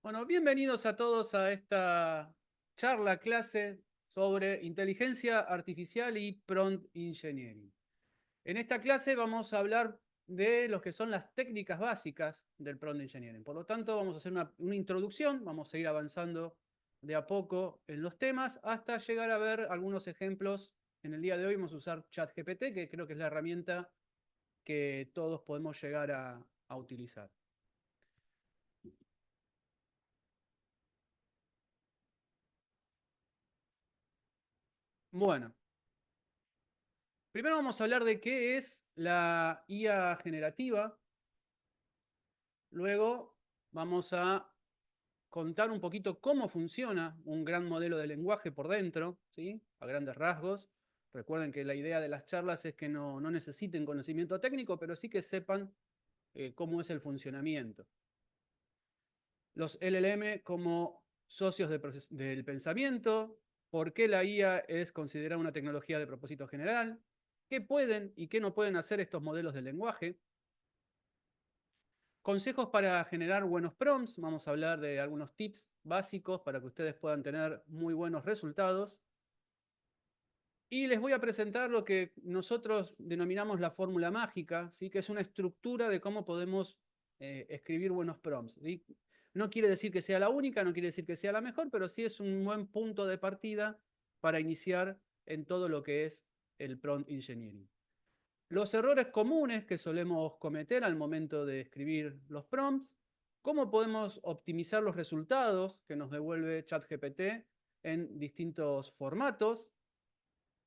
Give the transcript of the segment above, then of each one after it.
Bueno, bienvenidos a todos a esta charla, clase sobre inteligencia artificial y prompt engineering. En esta clase vamos a hablar de lo que son las técnicas básicas del prompt engineering. Por lo tanto, vamos a hacer una introducción, vamos a ir avanzando de a poco en los temas hasta llegar a ver algunos ejemplos. En el día de hoy vamos a usar ChatGPT, que creo que es la herramienta que todos podemos llegar a utilizar. Bueno, primero vamos a hablar de qué es la IA generativa. Luego vamos a contar un poquito cómo funciona un gran modelo de lenguaje por dentro, ¿sí? A grandes rasgos. Recuerden que la idea de las charlas es que no necesiten conocimiento técnico, pero sí que sepan cómo es el funcionamiento. Los LLM como socios del pensamiento, por qué la IA es considerada una tecnología de propósito general, qué pueden y qué no pueden hacer estos modelos de lenguaje. Consejos para generar buenos prompts. Vamos a hablar de algunos tips básicos para que ustedes puedan tener muy buenos resultados. Y les voy a presentar lo que nosotros denominamos la fórmula mágica, ¿sí? Que es una estructura de cómo podemos escribir buenos prompts, ¿sí? No quiere decir que sea la única, no quiere decir que sea la mejor, pero sí es un buen punto de partida para iniciar en todo lo que es el prompt engineering. Los errores comunes que solemos cometer al momento de escribir los prompts, cómo podemos optimizar los resultados que nos devuelve ChatGPT en distintos formatos,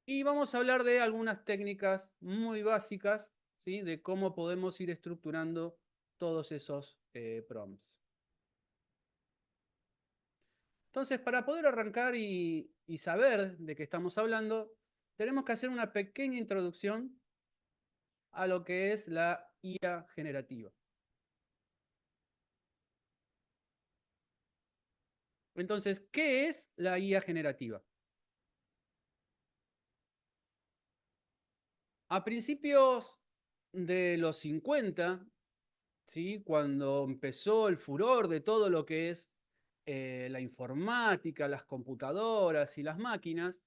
y vamos a hablar de algunas técnicas muy básicas, ¿sí? De cómo podemos ir estructurando todos esos prompts. Entonces, para poder arrancar y saber de qué estamos hablando, tenemos que hacer una pequeña introducción a lo que es la IA generativa. Entonces, ¿qué es la IA generativa? A principios de los 50, ¿sí? Cuando empezó el furor de todo lo que es la informática, las computadoras y las máquinas,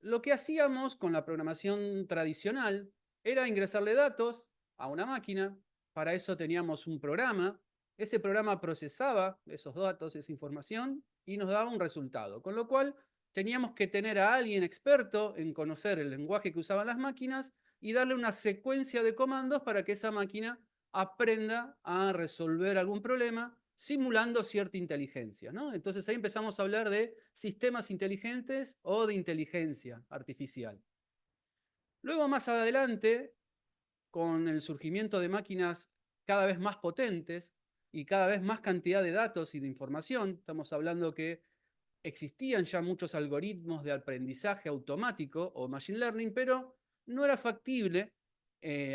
lo que hacíamos con la programación tradicional era ingresarle datos a una máquina. Para eso teníamos un programa. Ese programa procesaba esos datos, esa información, y nos daba un resultado. Con lo cual teníamos que tener a alguien experto en conocer el lenguaje que usaban las máquinas y darle una secuencia de comandos para que esa máquina aprenda a resolver algún problema simulando cierta inteligencia, ¿no? Entonces ahí empezamos a hablar de sistemas inteligentes o de inteligencia artificial. Luego más adelante, con el surgimiento de máquinas cada vez más potentes y cada vez más cantidad de datos y de información, estamos hablando que existían ya muchos algoritmos de aprendizaje automático o machine learning, pero no era factible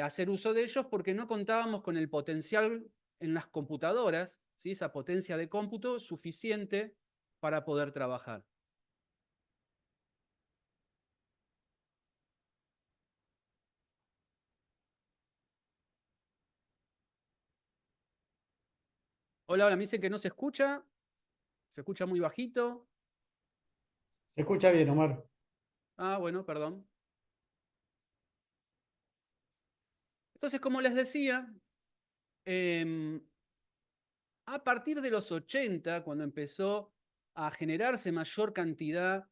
hacer uso de ellos porque no contábamos con el potencial en las computadoras, ¿sí? Esa potencia de cómputo suficiente para poder trabajar. Hola, hola, me dicen que no se escucha muy bajito. Se escucha bien, Omar. Ah, bueno, perdón. Entonces, como les decía, eh, a partir de los 80, cuando empezó a generarse mayor cantidad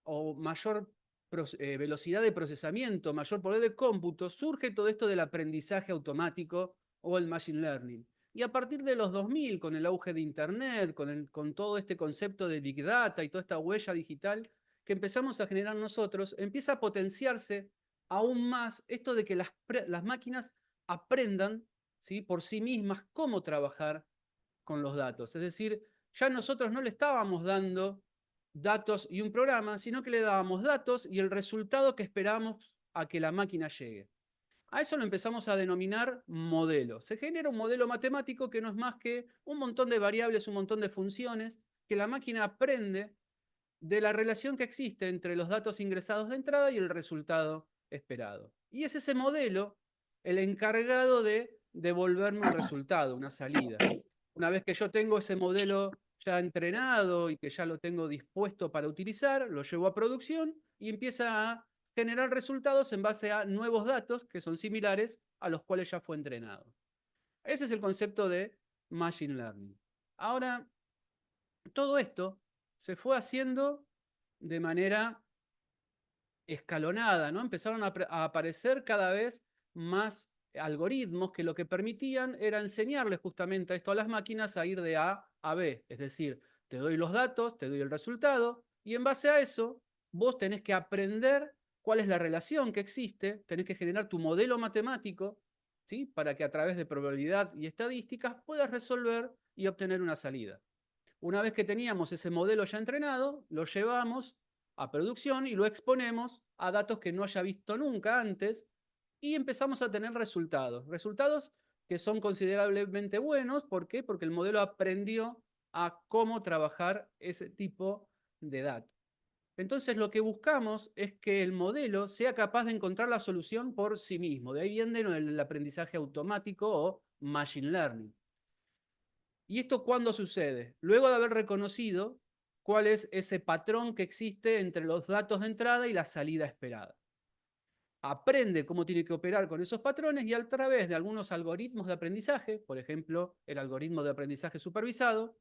o mayor velocidad de procesamiento, mayor poder de cómputo, surge todo esto del aprendizaje automático o el machine learning. Y a partir de los 2000, con el auge de Internet, con todo este concepto de Big Data y toda esta huella digital que empezamos a generar nosotros, empieza a potenciarse aún más esto de que las máquinas aprendan, ¿sí? Por sí mismas cómo trabajar con los datos. Es decir, ya nosotros no le estábamos dando datos y un programa, sino que le dábamos datos y el resultado que esperamos a que la máquina llegue. A eso lo empezamos a denominar modelo. Se genera un modelo matemático que no es más que un montón de variables, un montón de funciones que la máquina aprende de la relación que existe entre los datos ingresados de entrada y el resultado esperado. Y es ese modelo el encargado de devolverme un resultado, una salida. Una vez que yo tengo ese modelo ya entrenado y que ya lo tengo dispuesto para utilizar, lo llevo a producción y empieza a generar resultados en base a nuevos datos que son similares a los cuales ya fue entrenado. Ese es el concepto de Machine Learning. Ahora, todo esto se fue haciendo de manera escalonada, ¿no? Empezaron a aparecer cada vez más algoritmos que lo que permitían era enseñarle justamente esto a las máquinas a ir de A a B. Es decir, te doy los datos, te doy el resultado, y en base a eso, vos tenés que aprender cuál es la relación que existe, tenés que generar tu modelo matemático, ¿sí? Para que a través de probabilidad y estadísticas puedas resolver y obtener una salida. Una vez que teníamos ese modelo ya entrenado, lo llevamos a producción y lo exponemos a datos que no haya visto nunca antes y empezamos a tener resultados. Resultados que son considerablemente buenos. ¿Por qué? Porque el modelo aprendió a cómo trabajar ese tipo de datos. Entonces lo que buscamos es que el modelo sea capaz de encontrar la solución por sí mismo. De ahí viene el aprendizaje automático o machine learning. ¿Y esto cuándo sucede? Luego de haber reconocido cuál es ese patrón que existe entre los datos de entrada y la salida esperada. Aprende cómo tiene que operar con esos patrones y a través de algunos algoritmos de aprendizaje, por ejemplo, el algoritmo de aprendizaje supervisado,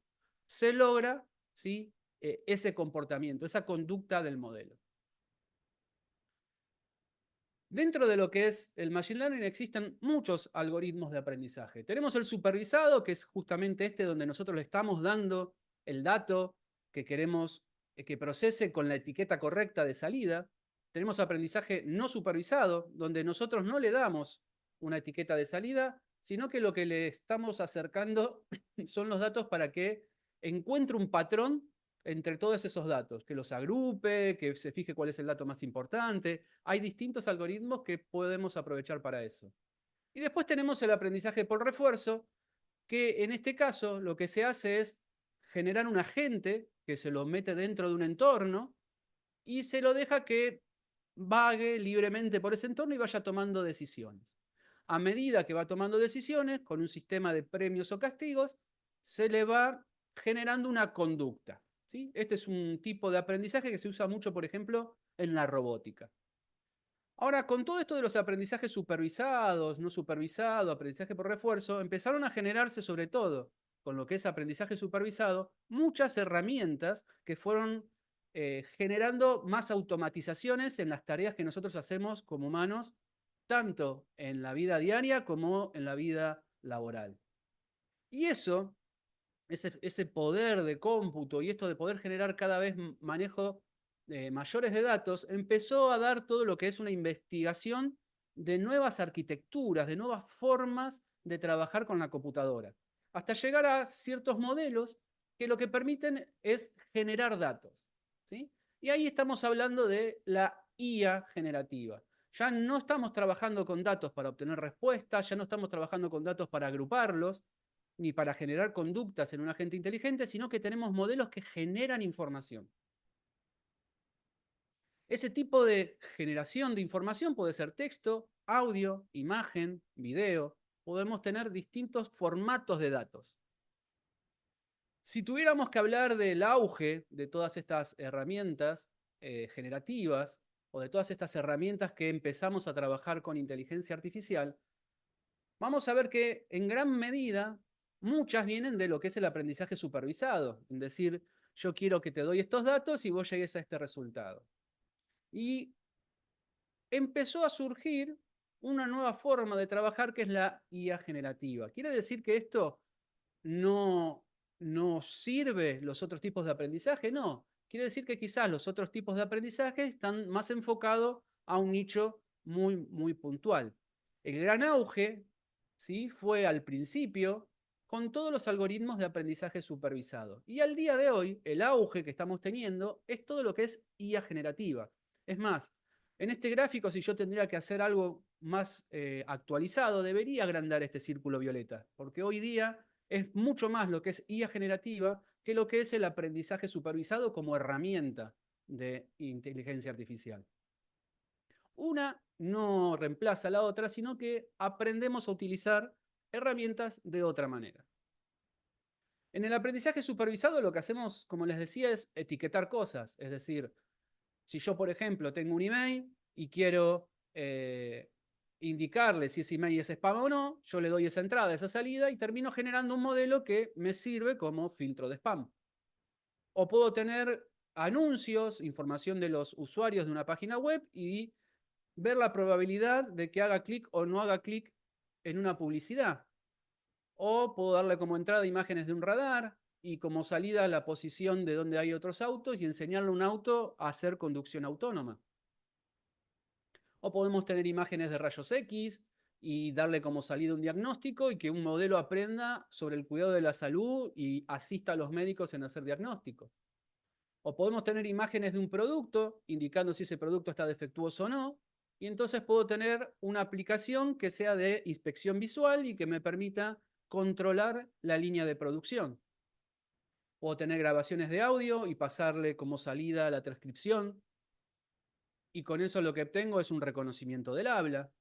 se logra, ¿sí? Ese comportamiento, esa conducta del modelo. Dentro de lo que es el Machine Learning existen muchos algoritmos de aprendizaje. Tenemos el supervisado, que es justamente este donde nosotros le estamos dando el dato que queremos que procese con la etiqueta correcta de salida. Tenemos aprendizaje no supervisado, donde nosotros no le damos una etiqueta de salida, sino que lo que le estamos acercando son los datos para que encuentre un patrón entre todos esos datos, que los agrupe, que se fije cuál es el dato más importante. Hay distintos algoritmos que podemos aprovechar para eso. Y después tenemos el aprendizaje por refuerzo, que en este caso lo que se hace es generar un agente que se lo mete dentro de un entorno y se lo deja que vague libremente por ese entorno y vaya tomando decisiones. A medida que va tomando decisiones, con un sistema de premios o castigos, se le va generando una conducta. ¿Sí? Este es un tipo de aprendizaje que se usa mucho, por ejemplo, en la robótica. Ahora, con todo esto de los aprendizajes supervisados, no supervisado, aprendizaje por refuerzo, empezaron a generarse sobre todo con lo que es aprendizaje supervisado, muchas herramientas que fueron generando más automatizaciones en las tareas que nosotros hacemos como humanos, tanto en la vida diaria como en la vida laboral. Y eso ese poder de cómputo y esto de poder generar cada vez manejo mayores de datos, empezó a dar todo lo que es una investigación de nuevas arquitecturas, de nuevas formas de trabajar con la computadora, hasta llegar a ciertos modelos que lo que permiten es generar datos. ¿Sí? Y ahí estamos hablando de la IA generativa. Ya no estamos trabajando con datos para obtener respuestas, ya no estamos trabajando con datos para agruparlos, ni para generar conductas en un agente inteligente, sino que tenemos modelos que generan información. Ese tipo de generación de información puede ser texto, audio, imagen, video. Podemos tener distintos formatos de datos. Si tuviéramos que hablar del auge de todas estas herramientas generativas o de todas estas herramientas que empezamos a trabajar con inteligencia artificial, vamos a ver que en gran medida muchas vienen de lo que es el aprendizaje supervisado, es decir, yo quiero que te doy estos datos y vos llegues a este resultado. Y empezó a surgir una nueva forma de trabajar que es la IA generativa. ¿Quiere decir que esto no sirve los otros tipos de aprendizaje? No. Quiere decir que quizás los otros tipos de aprendizaje están más enfocados a un nicho muy, muy puntual. El gran auge, ¿sí? Fue al principio con todos los algoritmos de aprendizaje supervisado. Y al día de hoy, el auge que estamos teniendo es todo lo que es IA generativa. Es más, en este gráfico, si yo tendría que hacer algo más actualizado, debería agrandar este círculo violeta, porque hoy día es mucho más lo que es IA generativa que lo que es el aprendizaje supervisado como herramienta de inteligencia artificial. Una no reemplaza a la otra, sino que aprendemos a utilizar herramientas de otra manera. En el aprendizaje supervisado lo que hacemos, como les decía, es etiquetar cosas. Es decir, si yo, por ejemplo, tengo un email y quiero indicarle si ese email es spam o no, yo le doy esa entrada, esa salida y termino generando un modelo que me sirve como filtro de spam. O puedo tener anuncios, información de los usuarios de una página web y ver la probabilidad de que haga clic o no haga clic en una publicidad. O puedo darle como entrada imágenes de un radar y como salida la posición de donde hay otros autos y enseñarle a un auto a hacer conducción autónoma. O podemos tener imágenes de rayos X y darle como salida un diagnóstico y que un modelo aprenda sobre el cuidado de la salud y asista a los médicos en hacer diagnósticos. O podemos tener imágenes de un producto indicando si ese producto está defectuoso o no. Y entonces puedo tener una aplicación que sea de inspección visual y que me permita controlar la línea de producción. Puedo tener grabaciones de audio y pasarle como salida la transcripción. Y con eso lo que obtengo es un reconocimiento del habla.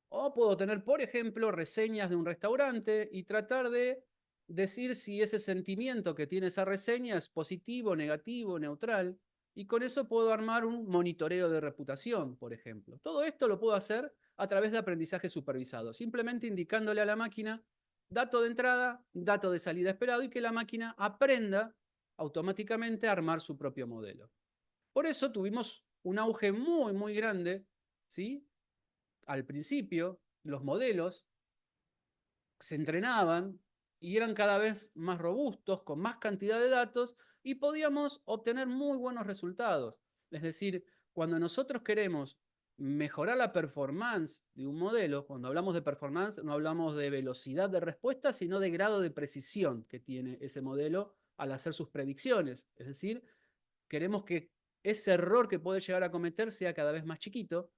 O puedo tener, por ejemplo, reseñas de un restaurante y tratar de decir si ese sentimiento que tiene esa reseña es positivo, negativo, neutral. Y con eso puedo armar un monitoreo de reputación, por ejemplo. Todo esto lo puedo hacer a través de aprendizaje supervisado, simplemente indicándole a la máquina dato de entrada, dato de salida esperado y que la máquina aprenda automáticamente a armar su propio modelo. Por eso tuvimos un auge muy, muy grande, ¿sí? Al principio, los modelos se entrenaban y eran cada vez más robustos, con más cantidad de datos, y podíamos obtener muy buenos resultados. Es decir, cuando nosotros queremos mejorar la performance de un modelo, cuando hablamos de performance no hablamos de velocidad de respuesta, sino de grado de precisión que tiene ese modelo al hacer sus predicciones. Es decir, queremos que ese error que puede llegar a cometer sea cada vez más chiquito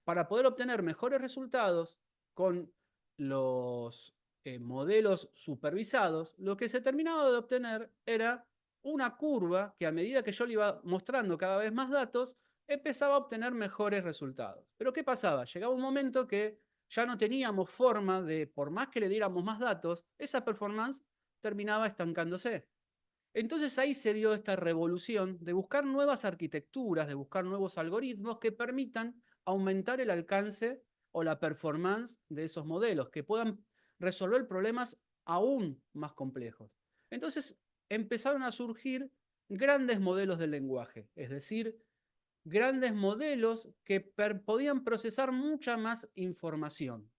para poder obtener mejores resultados con los modelos supervisados. Lo que se terminaba de obtener era una curva que a medida que yo le iba mostrando cada vez más datos, empezaba a obtener mejores resultados. Pero ¿qué pasaba? Llegaba un momento que ya no teníamos forma de, por más que le diéramos más datos, esa performance terminaba estancándose. Entonces ahí se dio esta revolución de buscar nuevas arquitecturas, de buscar nuevos algoritmos que permitan aumentar el alcance o la performance de esos modelos, que puedan resolver problemas aún más complejos. Entonces empezaron a surgir grandes modelos del lenguaje, es decir, grandes modelos que podían procesar mucha más información.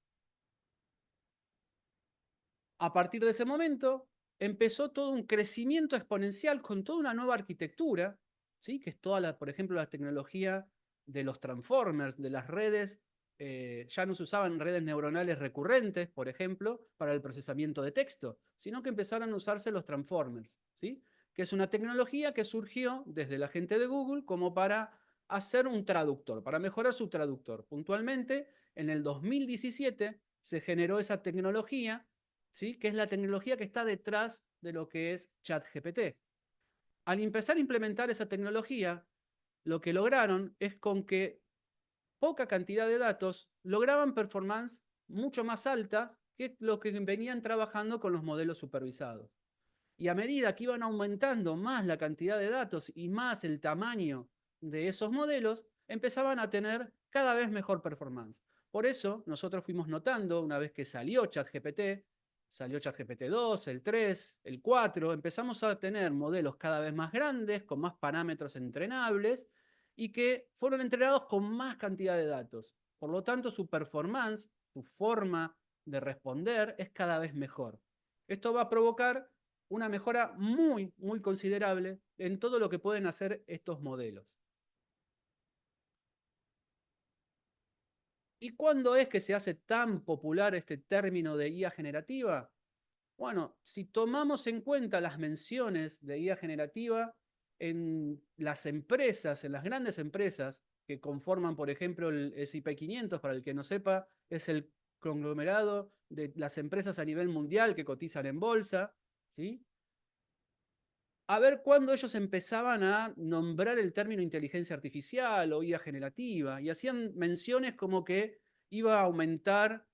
A partir de ese momento empezó todo un crecimiento exponencial con toda una nueva arquitectura, ¿sí? Que es toda, por ejemplo, la tecnología de los transformers, de las redes. Ya no se usaban redes neuronales recurrentes, por ejemplo, para el procesamiento de texto, sino que empezaron a usarse los transformers, ¿sí? Que es una tecnología que surgió desde la gente de Google como para hacer un traductor, para mejorar su traductor. Puntualmente, en el 2017 se generó esa tecnología, ¿sí? Que es la tecnología que está detrás de lo que es ChatGPT. Al empezar a implementar esa tecnología, lo que lograron es con que poca cantidad de datos lograban performance mucho más altas que lo que venían trabajando con los modelos supervisados. Y a medida que iban aumentando más la cantidad de datos y más el tamaño de esos modelos, empezaban a tener cada vez mejor performance. Por eso nosotros fuimos notando, una vez que salió ChatGPT 2, el 3, el 4, empezamos a tener modelos cada vez más grandes, con más parámetros entrenables y que fueron entrenados con más cantidad de datos. Por lo tanto, su performance, su forma de responder es cada vez mejor. Esto va a provocar una mejora muy, muy considerable en todo lo que pueden hacer estos modelos. ¿Y cuándo es que se hace tan popular este término de IA generativa? Bueno, si tomamos en cuenta las menciones de IA generativa en las empresas, en las grandes empresas que conforman, por ejemplo, el S&P 500, para el que no sepa, es el conglomerado de las empresas a nivel mundial que cotizan en bolsa, ¿sí? A ver cuándo ellos empezaban a nombrar el término inteligencia artificial o IA generativa y hacían menciones como que iba a aumentar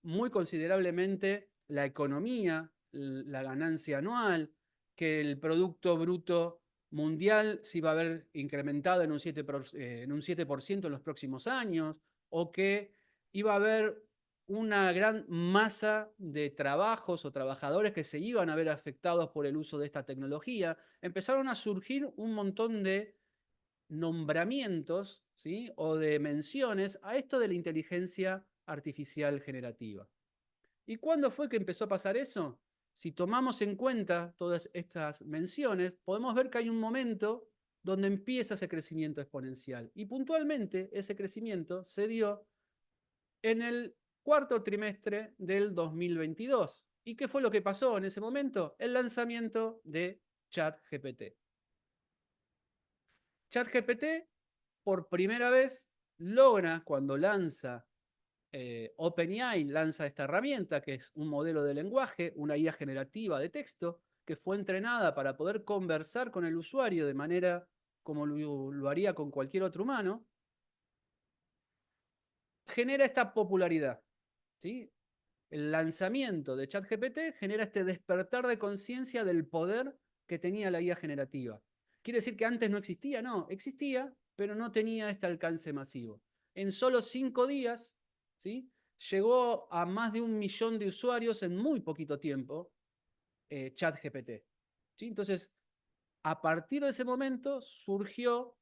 muy considerablemente la economía, la ganancia anual, que el Producto Bruto Mundial se iba a ver incrementado en un 7% en los próximos años, o que iba a haber una gran masa de trabajos o trabajadores que se iban a ver afectados por el uso de esta tecnología. Empezaron a surgir un montón de nombramientos, ¿sí? O de menciones a esto de la inteligencia artificial generativa. ¿Y cuándo fue que empezó a pasar eso? Si tomamos en cuenta todas estas menciones, podemos ver que hay un momento donde empieza ese crecimiento exponencial. Y puntualmente ese crecimiento se dio en el cuarto trimestre del 2022. ¿Y qué fue lo que pasó en ese momento? El lanzamiento de ChatGPT. ChatGPT por primera vez logra, cuando lanza OpenAI, lanza esta herramienta que es un modelo de lenguaje, una IA generativa de texto, que fue entrenada para poder conversar con el usuario de manera como lo haría con cualquier otro humano, genera esta popularidad. ¿Sí? El lanzamiento de ChatGPT genera este despertar de conciencia del poder que tenía la IA generativa. ¿Quiere decir que antes no existía? No, existía, pero no tenía este alcance masivo. En solo 5 días, ¿sí? Llegó a más de 1 millón de usuarios en muy poquito tiempo, ChatGPT. ¿Sí? Entonces, a partir de ese momento surgió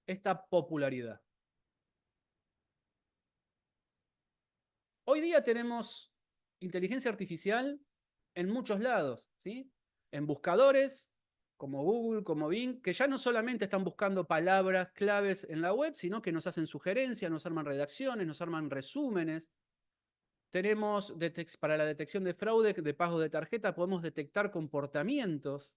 esta popularidad. Hoy día tenemos inteligencia artificial en muchos lados, ¿sí? En buscadores como Google, como Bing, que ya no solamente están buscando palabras claves en la web, sino que nos hacen sugerencias, nos arman redacciones, nos arman resúmenes. Tenemos para la detección de fraude, de pago de tarjeta, podemos detectar comportamientos.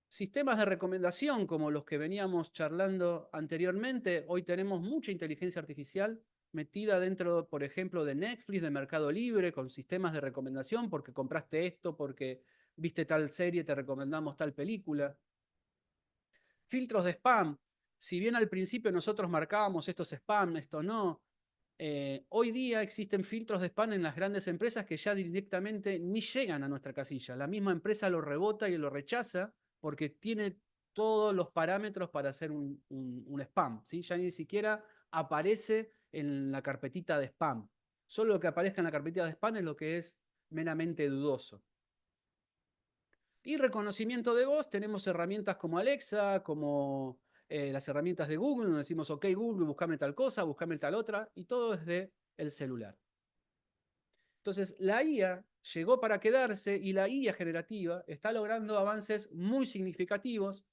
Sistemas de recomendación como los que veníamos charlando anteriormente, hoy tenemos mucha inteligencia artificial metida dentro, por ejemplo, de Netflix, de Mercado Libre, con sistemas de recomendación porque compraste esto, porque viste tal serie, te recomendamos tal película. Filtros de spam. Si bien al principio nosotros marcábamos estos spam, esto no, hoy día existen filtros de spam en las grandes empresas que ya directamente ni llegan a nuestra casilla. La misma empresa lo rebota y lo rechaza porque tiene todos los parámetros para hacer un spam. ¿Sí? Ya ni siquiera aparece en la carpetita de spam. Solo lo que aparezca en la carpetita de spam es lo que es meramente dudoso. Y reconocimiento de voz, tenemos herramientas como Alexa, como las herramientas de Google, donde decimos, ok Google, buscame tal cosa, buscame tal otra, y todo desde el celular. Entonces, la IA llegó para quedarse y la IA generativa está logrando avances muy significativos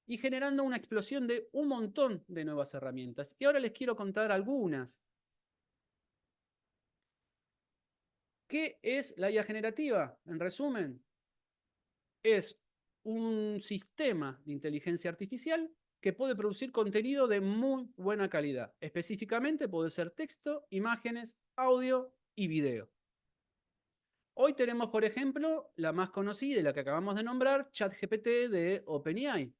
y generando una explosión de un montón de nuevas herramientas. Y ahora les quiero contar algunas. ¿Qué es la IA generativa? En resumen, es un sistema de inteligencia artificial que puede producir contenido de muy buena calidad. Específicamente puede ser texto, imágenes, audio y video. Hoy tenemos, por ejemplo, la más conocida y la que acabamos de nombrar, ChatGPT de OpenAI.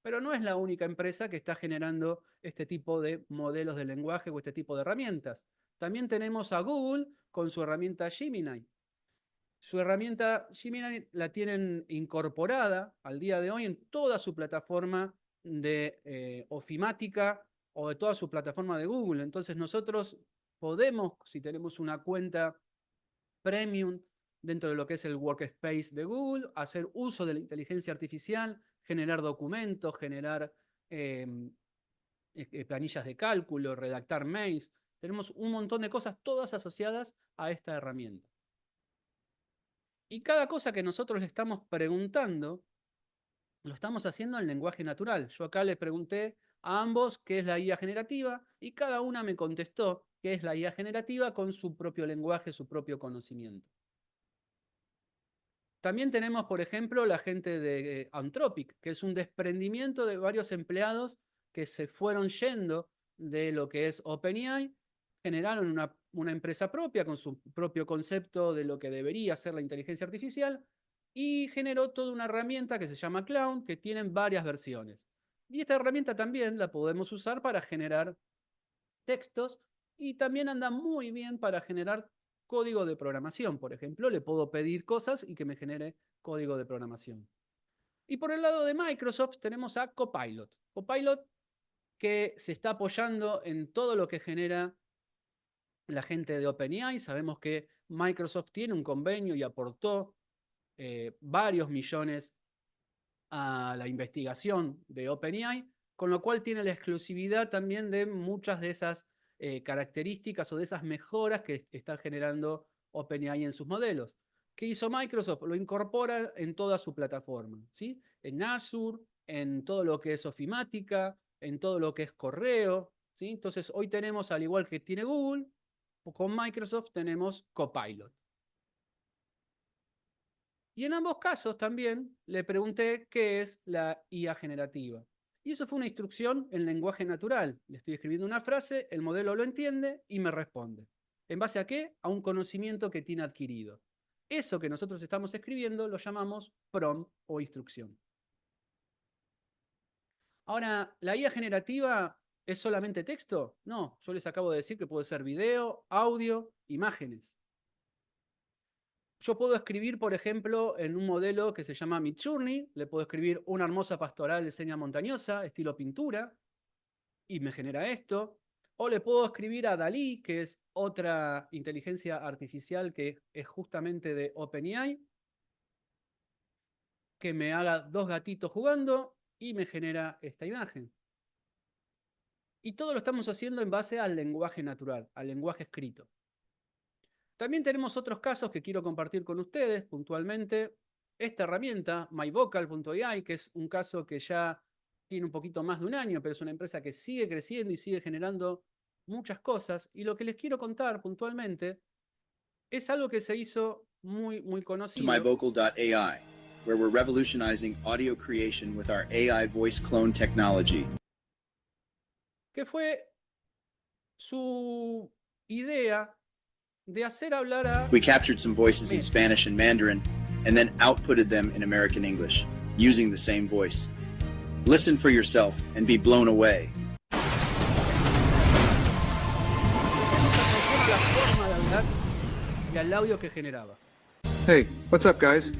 Pero no es la única empresa que está generando este tipo de modelos de lenguaje o este tipo de herramientas. También tenemos a Google con su herramienta Gemini. Su herramienta Gemini la tienen incorporada al día de hoy en toda su plataforma de ofimática o de toda su plataforma de Google. Entonces nosotros podemos, si tenemos una cuenta premium dentro de lo que es el workspace de Google, hacer uso de la inteligencia artificial, generar documentos, generar eh, planillas de cálculo, redactar mails. Tenemos un montón de cosas todas asociadas a esta herramienta. Y cada cosa que nosotros le estamos preguntando, lo estamos haciendo en lenguaje natural. Yo acá les pregunté a ambos qué es la IA generativa y cada una me contestó qué es la IA generativa con su propio lenguaje, su propio conocimiento. También tenemos, por ejemplo, la gente de Anthropic, que es un desprendimiento de varios empleados que se fueron yendo de lo que es OpenAI, generaron una empresa propia con su propio concepto de lo que debería ser la inteligencia artificial y generó toda una herramienta que se llama Clown, que tienen varias versiones. Y esta herramienta también la podemos usar para generar textos y también anda muy bien para generar código de programación, por ejemplo. Le puedo pedir cosas y que me genere código de programación. Y por el lado de Microsoft tenemos a Copilot. Copilot que se está apoyando en todo lo que genera la gente de OpenAI. Sabemos que Microsoft tiene un convenio y aportó varios millones a la investigación de OpenAI, con lo cual tiene la exclusividad también de muchas de esas características o de esas mejoras que está generando OpenAI en sus modelos. ¿Qué hizo Microsoft? Lo incorpora en toda su plataforma, ¿sí? En Azure, en todo lo que es ofimática, en todo lo que es correo, ¿sí? Entonces hoy tenemos, al igual que tiene Google, con Microsoft tenemos Copilot. Y en ambos casos también le pregunté qué es la IA generativa. Y eso fue una instrucción en lenguaje natural. Le estoy escribiendo una frase, el modelo lo entiende y me responde. ¿En base a qué? A un conocimiento que tiene adquirido. Eso que nosotros estamos escribiendo lo llamamos prompt o instrucción. Ahora, ¿la IA generativa es solamente texto? No, yo les acabo de decir que puede ser video, audio, imágenes. Yo puedo escribir, por ejemplo, en un modelo que se llama Midjourney, le puedo escribir una hermosa pastoral de seña montañosa, estilo pintura, y me genera esto. O le puedo escribir a Dalí, que es otra inteligencia artificial que es justamente de OpenAI, que me haga dos gatitos jugando y me genera esta imagen. Y todo lo estamos haciendo en base al lenguaje natural, al lenguaje escrito. También tenemos otros casos que quiero compartir con ustedes puntualmente. Esta herramienta, myvocal.ai, que es un caso que ya tiene un poquito más de un año, pero es una empresa que sigue creciendo y sigue generando muchas cosas. Y lo que les quiero contar puntualmente es algo que se hizo muy conocido. myvocal.ai, where we're revolutionizing audio creation with our AI voice clone technology. Que fue su idea de hacer hablar a... We captured some voices in Spanish and Mandarin, and then outputted them in American English, using the same voice. Listen for yourself and be blown away. La forma de hablar y al audio que generaba. Hey, what's up, guys?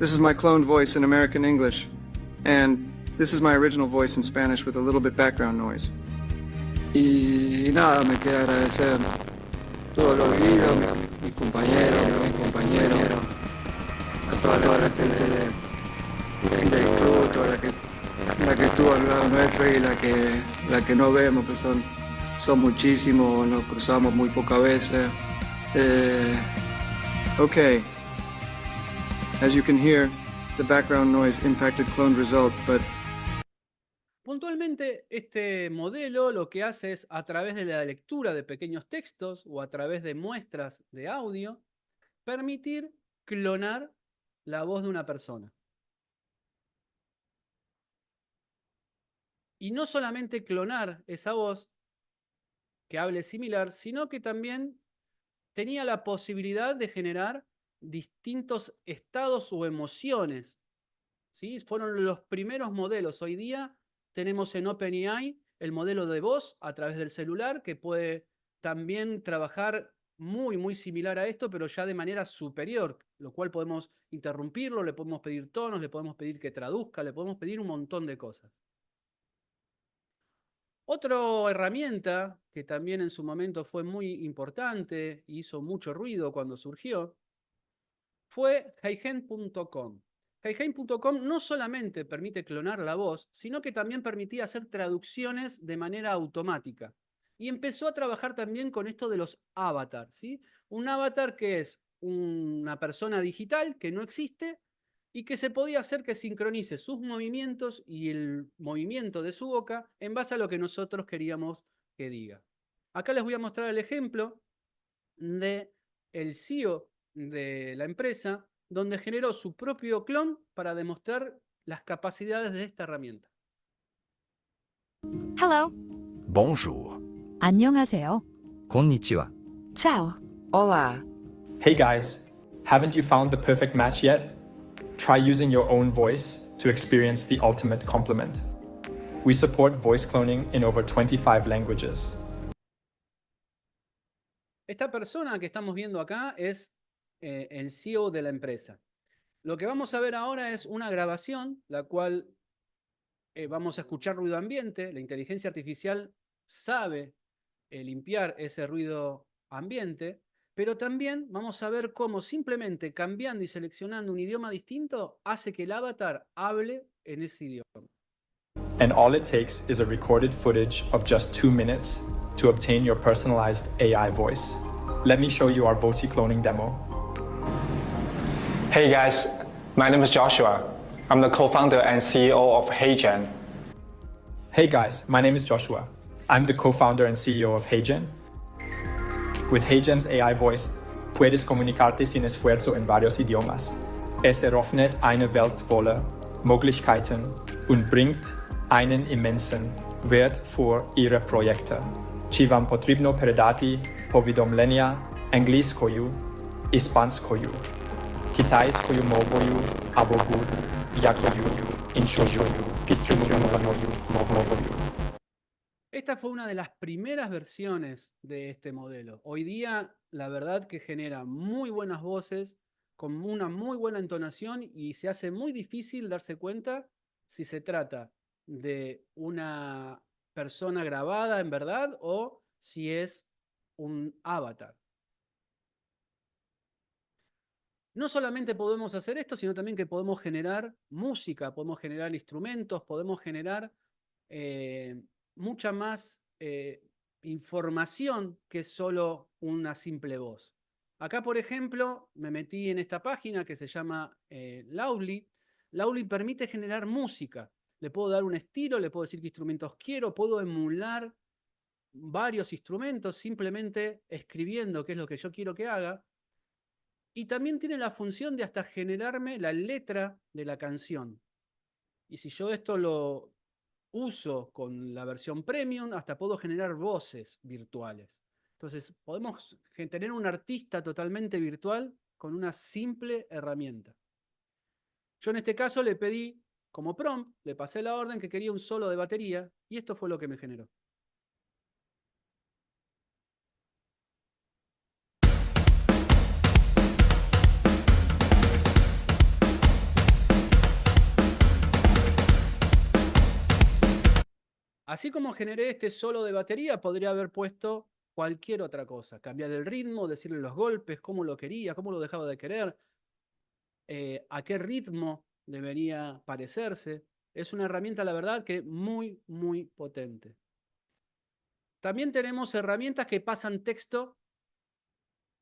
This is my cloned voice in American English, and this is my original voice in Spanish with a little bit background noise. Y nada, me queda agradecer todo lo vivido, mis compañeros, a toda la gente del club, toda la que estuvo al lado nuestro y la que no vemos, que son muchísimos, nos cruzamos muy pocas veces. Okay, as you can hear, the background noise impacted cloned result, but Puntualmente, este modelo lo que hace es, a través de la lectura de pequeños textos o a través de muestras de audio, permitir clonar la voz de una persona. Y no solamente clonar esa voz que hable similar, sino que también tenía la posibilidad de generar distintos estados o emociones. ¿Sí? Fueron los primeros modelos. Hoy día tenemos en OpenAI el modelo de voz a través del celular que puede también trabajar muy similar a esto, pero ya de manera superior, lo cual podemos interrumpirlo, le podemos pedir tonos, le podemos pedir que traduzca, le podemos pedir un montón de cosas. Otra herramienta que también en su momento fue muy importante y hizo mucho ruido cuando surgió fue HeyGen.com. HeyGen.com no solamente permite clonar la voz, sino que también permitía hacer traducciones de manera automática. Y empezó a trabajar también con esto de los avatars, ¿sí? Un avatar que es una persona digital que no existe y que se podía hacer que sincronice sus movimientos y el movimiento de su boca en base a lo que nosotros queríamos que diga. Acá les voy a mostrar el ejemplo del CEO de la empresa, donde generó su propio clon para demostrar las capacidades de esta herramienta. Hello. Bonjour. 안녕하세요. Konnichiwa. Ciao. Hola. Hey guys, haven't you found the perfect match yet? Try using your own voice to experience the ultimate compliment. We support voice cloning in over 25 languages. Esta persona que estamos viendo acá es el CEO de la empresa. Lo que vamos a ver ahora es una grabación, la cual vamos a escuchar ruido ambiente. La inteligencia artificial sabe limpiar ese ruido ambiente, pero también vamos a ver cómo simplemente cambiando y seleccionando un idioma distinto hace que el avatar hable en ese idioma. And all it takes is a recorded footage of just 2 minutes to obtain your personalized AI voice. Let me show you our Voti cloning demo. Hey guys, my name is Joshua. I'm the co-founder and CEO of HeyGen. Hey guys, my name is Joshua. I'm the co-founder and CEO of HeyGen. With HeyGen's AI voice, puedes comunicarte sin esfuerzo en varios idiomas. Es eröffnet eine Welt voller Möglichkeiten und bringt einen immensen Wert für Ihre Projekte. Ci vám potrібно передати повідомлення англійською, іспанською, китайською мовою або будь-якою іншою підтримуваною мовою. Esta fue una de las primeras versiones de este modelo. Hoy día, la verdad que genera muy buenas voces, con una muy buena entonación y se hace muy difícil darse cuenta si se trata de una persona grabada en verdad o si es un avatar. No solamente podemos hacer esto, sino también que podemos generar música, podemos generar instrumentos, podemos generar mucha más información que solo una simple voz. Acá, por ejemplo, me metí en esta página que se llama Loudly. Loudly permite generar música. Le puedo dar un estilo, le puedo decir qué instrumentos quiero, puedo emular varios instrumentos simplemente escribiendo qué es lo que yo quiero que haga. Y también tiene la función de hasta generarme la letra de la canción. Y si yo esto lo uso con la versión premium, hasta puedo generar voces virtuales. Entonces, podemos tener un artista totalmente virtual con una simple herramienta. Yo en este caso le pedí como prompt, le pasé la orden que quería un solo de batería y esto fue lo que me generó. Así como generé este solo de batería, podría haber puesto cualquier otra cosa. Cambiar el ritmo, decirle los golpes, cómo lo quería, cómo lo dejaba de querer, a qué ritmo debería parecerse. Es una herramienta, la verdad, que muy, muy potente. También tenemos herramientas que pasan texto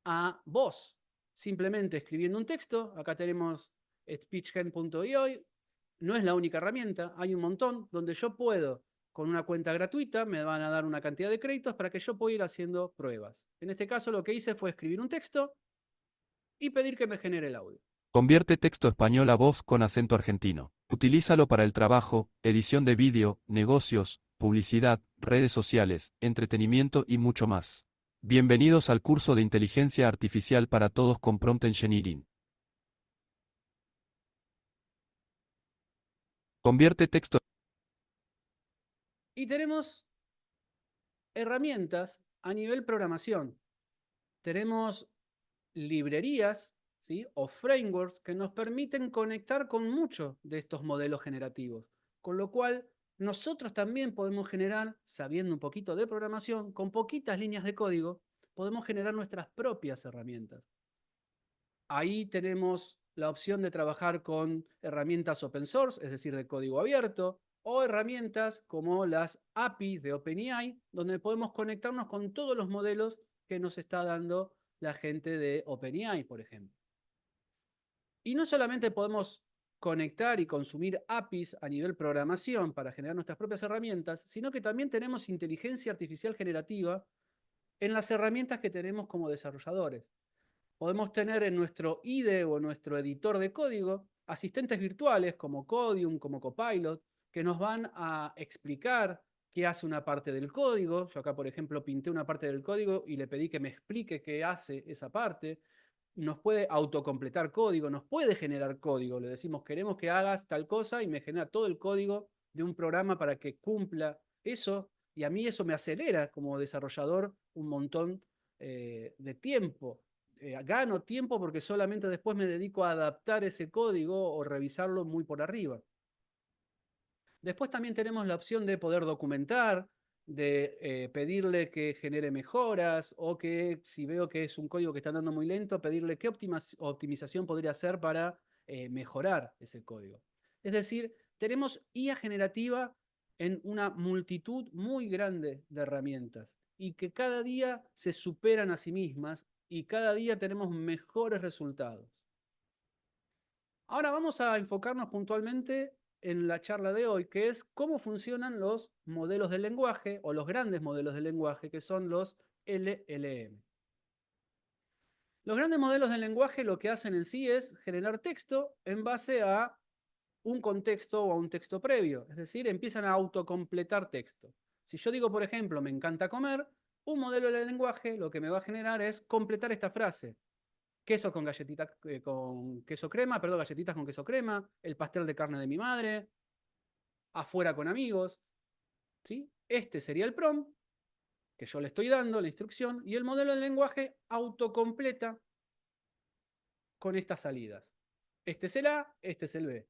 a voz. Simplemente escribiendo un texto. Acá tenemos speechgen.io. No es la única herramienta, hay un montón donde yo puedo, con una cuenta gratuita, me van a dar una cantidad de créditos para que yo pueda ir haciendo pruebas. En este caso lo que hice fue escribir un texto y pedir que me genere el audio. Convierte texto español a voz con acento argentino. Utilízalo para el trabajo, edición de vídeo, negocios, publicidad, redes sociales, entretenimiento y mucho más. Bienvenidos al curso de Inteligencia Artificial para Todos con Prompt Engineering. Convierte texto. Y tenemos herramientas a nivel programación. Tenemos librerías, ¿sí?, o frameworks que nos permiten conectar con muchos de estos modelos generativos. Con lo cual, nosotros también podemos generar, sabiendo un poquito de programación, con poquitas líneas de código, podemos generar nuestras propias herramientas. Ahí tenemos la opción de trabajar con herramientas open source, es decir, de código abierto, o herramientas como las API de OpenAI, donde podemos conectarnos con todos los modelos que nos está dando la gente de OpenAI, por ejemplo. Y no solamente podemos conectar y consumir APIs a nivel programación para generar nuestras propias herramientas, sino que también tenemos inteligencia artificial generativa en las herramientas que tenemos como desarrolladores. Podemos tener en nuestro IDE o nuestro editor de código asistentes virtuales como Codium, como Copilot, que nos van a explicar qué hace una parte del código. Yo acá, por ejemplo, pinté una parte del código y le pedí que me explique qué hace esa parte. Nos puede autocompletar código, nos puede generar código. Le decimos, queremos que hagas tal cosa y me genera todo el código de un programa para que cumpla eso. Y a mí eso me acelera como desarrollador un montón de tiempo. Gano tiempo porque solamente después me dedico a adaptar ese código o revisarlo muy por arriba. Después también tenemos la opción de poder documentar, de pedirle que genere mejoras o que si veo que es un código que está andando muy lento, pedirle qué optimización podría hacer para mejorar ese código. Es decir, tenemos IA generativa en una multitud muy grande de herramientas y que cada día se superan a sí mismas y cada día tenemos mejores resultados. Ahora vamos a enfocarnos puntualmente en la charla de hoy, que es cómo funcionan los modelos de lenguaje o los grandes modelos de lenguaje, que son los LLM. Los grandes modelos de lenguaje lo que hacen en sí es generar texto en base a un contexto o a un texto previo, es decir, empiezan a autocompletar texto. Si yo digo, por ejemplo, me encanta comer, un modelo de lenguaje lo que me va a generar es completar esta frase. Queso con galletitas con queso crema, perdón, galletitas con queso crema, el pastel de carne de mi madre, afuera con amigos, ¿sí? Este sería el prompt que yo le estoy dando, la instrucción, y el modelo de lenguaje autocompleta con estas salidas. Este es el A, este es el B.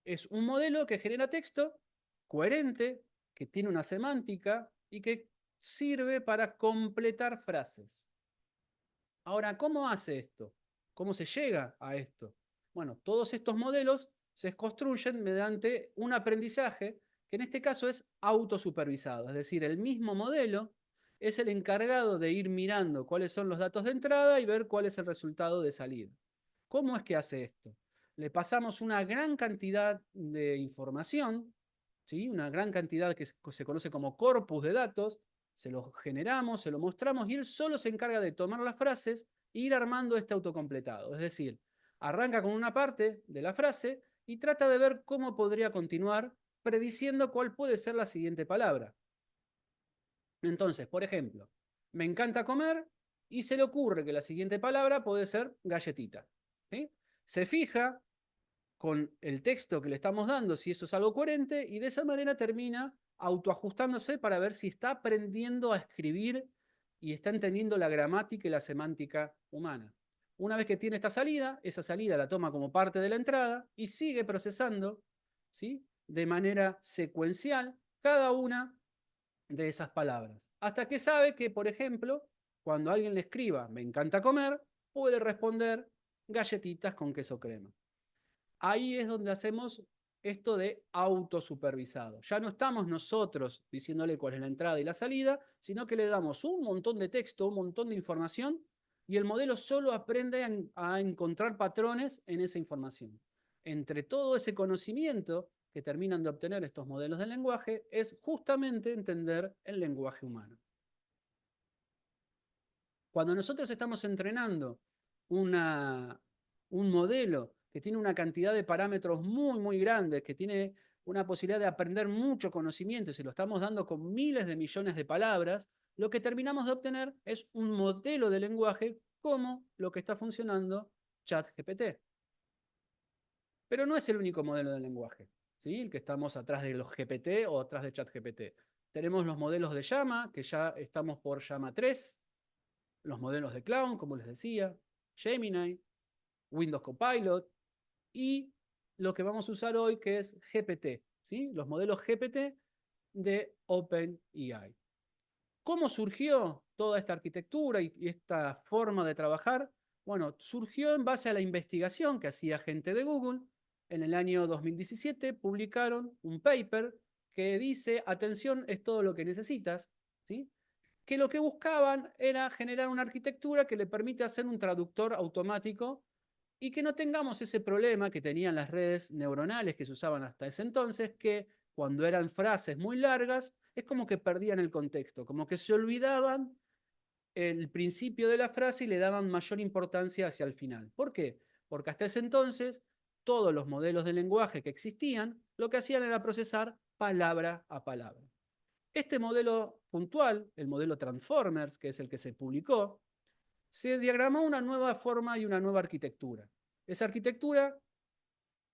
Es un modelo que genera texto coherente, que tiene una semántica y que sirve para completar frases. Ahora, ¿cómo hace esto? ¿Cómo se llega a esto? Bueno, todos estos modelos se construyen mediante un aprendizaje que en este caso es autosupervisado, es decir, el mismo modelo es el encargado de ir mirando cuáles son los datos de entrada y ver cuál es el resultado de salida. ¿Cómo es que hace esto? Le pasamos una gran cantidad de información, ¿sí? Una gran cantidad que se conoce como corpus de datos, se lo generamos, se lo mostramos y él solo se encarga de tomar las frases e ir armando este autocompletado. Es decir, arranca con una parte de la frase y trata de ver cómo podría continuar prediciendo cuál puede ser la siguiente palabra. Entonces, por ejemplo, me encanta comer y se le ocurre que la siguiente palabra puede ser galletita. ¿Sí? Se fija con el texto que le estamos dando si eso es algo coherente y de esa manera termina autoajustándose para ver si está aprendiendo a escribir y está entendiendo la gramática y la semántica humana. Una vez que tiene esta salida, esa salida la toma como parte de la entrada y sigue procesando, ¿sí?, de manera secuencial cada una de esas palabras. Hasta que sabe que, por ejemplo, cuando alguien le escriba me encanta comer, puede responder galletitas con queso crema. Ahí es donde hacemos esto de autosupervisado. Ya no estamos nosotros diciéndole cuál es la entrada y la salida, sino que le damos un montón de texto, un montón de información, y el modelo solo aprende a encontrar patrones en esa información. Entre todo ese conocimiento que terminan de obtener estos modelos de lenguaje es justamente entender el lenguaje humano. Cuando nosotros estamos entrenando un modelo que tiene una cantidad de parámetros muy, muy grandes, que tiene una posibilidad de aprender mucho conocimiento, y se lo estamos dando con miles de millones de palabras, lo que terminamos de obtener es un modelo de lenguaje como lo que está funcionando ChatGPT. Pero no es el único modelo de lenguaje, ¿sí?, el que estamos atrás de los GPT o atrás de ChatGPT. Tenemos los modelos de Llama, que ya estamos por Llama 3, los modelos de Cloud, como les decía, Gemini, Windows Copilot, y lo que vamos a usar hoy, que es GPT, ¿sí?, los modelos GPT de OpenAI. ¿Cómo surgió toda esta arquitectura y esta forma de trabajar? Bueno, surgió en base a la investigación que hacía gente de Google. En el año 2017 publicaron un paper que dice, atención, es todo lo que necesitas, ¿sí?, que lo que buscaban era generar una arquitectura que le permite hacer un traductor automático y que no tengamos ese problema que tenían las redes neuronales que se usaban hasta ese entonces, que cuando eran frases muy largas, es como que perdían el contexto, como que se olvidaban el principio de la frase y le daban mayor importancia hacia el final. ¿Por qué? Porque hasta ese entonces, todos los modelos de lenguaje que existían, lo que hacían era procesar palabra a palabra. Este modelo puntual, el modelo Transformers, que es el que se publicó, se diagramó una nueva forma y una nueva arquitectura. Esa arquitectura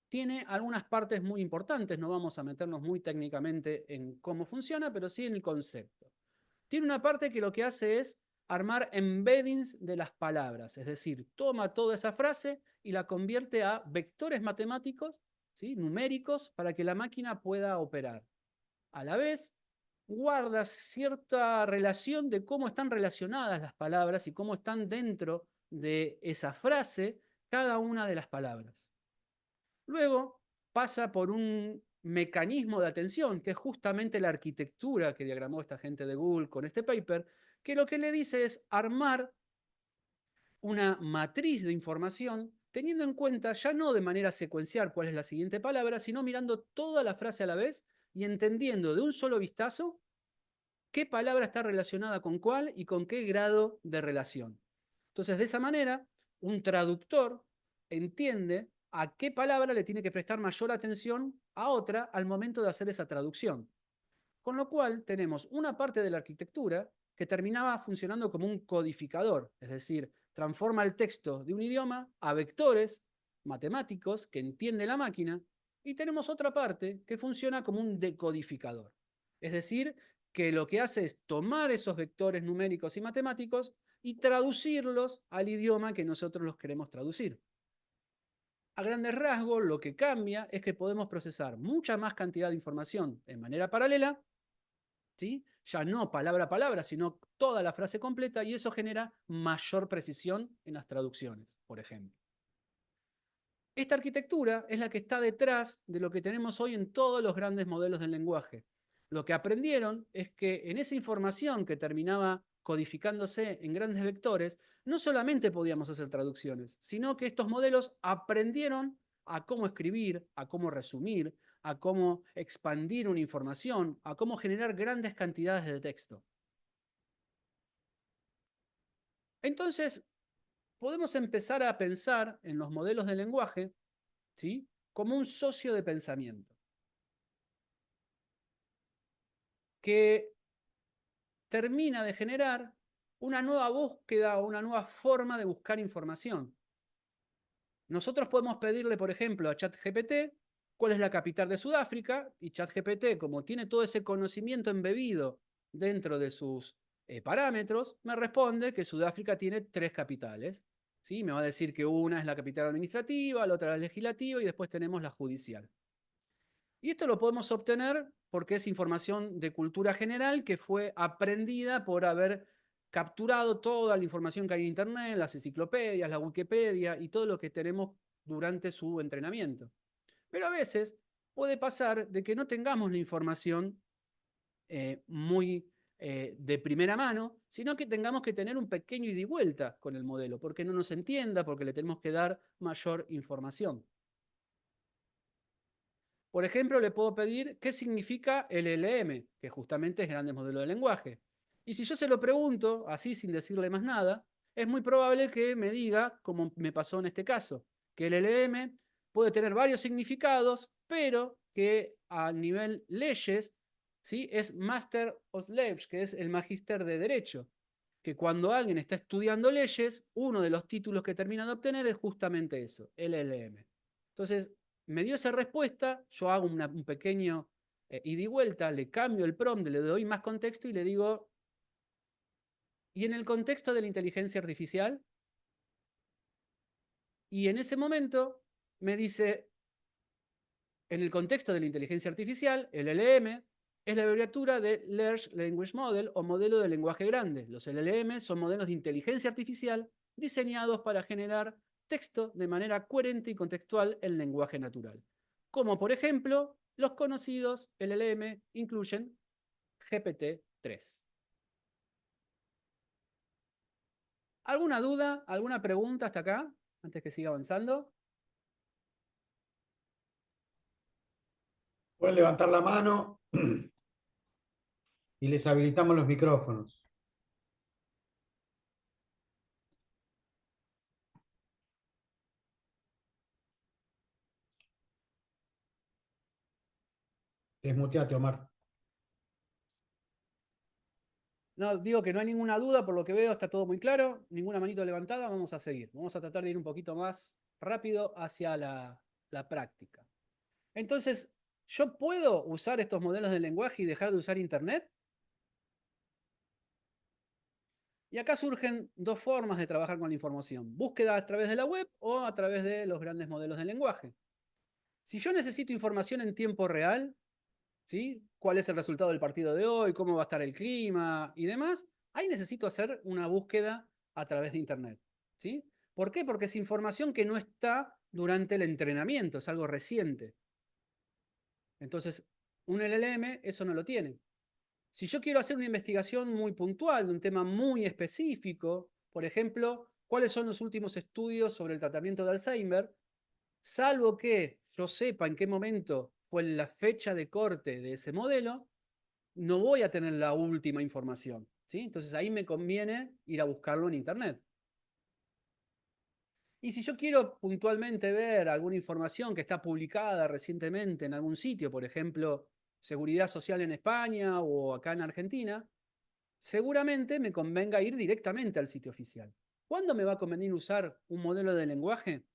tiene algunas partes muy importantes, no vamos a meternos muy técnicamente en cómo funciona, pero sí en el concepto. Tiene una parte que lo que hace es armar embeddings de las palabras, es decir, toma toda esa frase y la convierte a vectores matemáticos, ¿sí? Numéricos, para que la máquina pueda operar. A la vez, guarda cierta relación de cómo están relacionadas las palabras y cómo están dentro de esa frase cada una de las palabras. Luego pasa por un mecanismo de atención, que es justamente la arquitectura que diagramó esta gente de Google con este paper, que lo que le dice es armar una matriz de información teniendo en cuenta ya no de manera secuencial cuál es la siguiente palabra, sino mirando toda la frase a la vez y entendiendo de un solo vistazo qué palabra está relacionada con cuál y con qué grado de relación. Entonces, de esa manera, un traductor entiende a qué palabra le tiene que prestar mayor atención a otra al momento de hacer esa traducción. Con lo cual, tenemos una parte de la arquitectura que terminaba funcionando como un codificador, es decir, transforma el texto de un idioma a vectores matemáticos que entiende la máquina, y tenemos otra parte que funciona como un decodificador. Es decir, que lo que hace es tomar esos vectores numéricos y matemáticos y traducirlos al idioma que nosotros los queremos traducir. A grandes rasgos, lo que cambia es que podemos procesar mucha más cantidad de información en manera paralela, ¿sí? Ya no palabra a palabra, sino toda la frase completa, y eso genera mayor precisión en las traducciones, por ejemplo. Esta arquitectura es la que está detrás de lo que tenemos hoy en todos los grandes modelos del lenguaje. Lo que aprendieron es que en esa información que terminaba codificándose en grandes vectores, no solamente podíamos hacer traducciones, sino que estos modelos aprendieron a cómo escribir, a cómo resumir, a cómo expandir una información, a cómo generar grandes cantidades de texto. Entonces, podemos empezar a pensar en los modelos de lenguaje, ¿sí?, como un socio de pensamiento, que termina de generar una nueva búsqueda o una nueva forma de buscar información. Nosotros podemos pedirle, por ejemplo, a ChatGPT cuál es la capital de Sudáfrica, y ChatGPT, como tiene todo ese conocimiento embebido dentro de sus parámetros, me responde que Sudáfrica tiene 3 capitales. ¿Sí? Me va a decir que una es la capital administrativa, la otra la legislativa y después tenemos la judicial. Y esto lo podemos obtener porque es información de cultura general que fue aprendida por haber capturado toda la información que hay en Internet, las enciclopedias, la Wikipedia y todo lo que tenemos durante su entrenamiento. Pero a veces puede pasar de que no tengamos la información muy de primera mano, sino que tengamos que tener un pequeño ida y vuelta con el modelo, porque no nos entienda, porque le tenemos que dar mayor información. Por ejemplo, le puedo pedir qué significa el LLM, que justamente es Grandes Modelos de Lenguaje. Y si yo se lo pregunto, así sin decirle más nada, es muy probable que me diga, como me pasó en este caso, que el LLM puede tener varios significados, pero que a nivel leyes, ¿sí?, es Master of Laws, que es el magíster de Derecho. Que cuando alguien está estudiando leyes, uno de los títulos que termina de obtener es justamente eso, el LLM. Entonces, me dio esa respuesta, yo hago un pequeño ida y vuelta, le cambio el prompt, le doy más contexto y le digo, ¿y en el contexto de la inteligencia artificial? Y en ese momento me dice, en el contexto de la inteligencia artificial, el LLM es la abreviatura de Large Language Model o modelo de lenguaje grande. Los LLM son modelos de inteligencia artificial diseñados para generar texto de manera coherente y contextual en lenguaje natural. Como por ejemplo, los conocidos LLM incluyen GPT-3. ¿Alguna duda? ¿Alguna pregunta hasta acá? Antes que siga avanzando. Pueden levantar la mano y les habilitamos los micrófonos. Desmuteate, Omar. No, digo que no hay ninguna duda, por lo que veo está todo muy claro, ninguna manito levantada, vamos a seguir. Vamos a tratar de ir un poquito más rápido hacia la práctica. Entonces, ¿yo puedo usar estos modelos de lenguaje y dejar de usar Internet? Y acá surgen dos formas de trabajar con la información. Búsqueda a través de la web o a través de los grandes modelos de lenguaje. Si yo necesito información en tiempo real, ¿sí? ¿Cuál es el resultado del partido de hoy? ¿Cómo va a estar el clima? Y demás. Ahí necesito hacer una búsqueda a través de Internet, ¿sí? ¿Por qué? Porque es información que no está durante el entrenamiento, es algo reciente. Entonces, un LLM eso no lo tiene. Si yo quiero hacer una investigación muy puntual de un tema muy específico, por ejemplo, ¿cuáles son los últimos estudios sobre el tratamiento de Alzheimer? Salvo que yo sepa en qué momento fue la fecha de corte de ese modelo, no voy a tener la última información, ¿sí? Entonces ahí me conviene ir a buscarlo en Internet. Y si yo quiero puntualmente ver alguna información que está publicada recientemente en algún sitio, por ejemplo, Seguridad Social en España o acá en Argentina, seguramente me convenga ir directamente al sitio oficial. ¿Cuándo me va a convenir usar un modelo de lenguaje?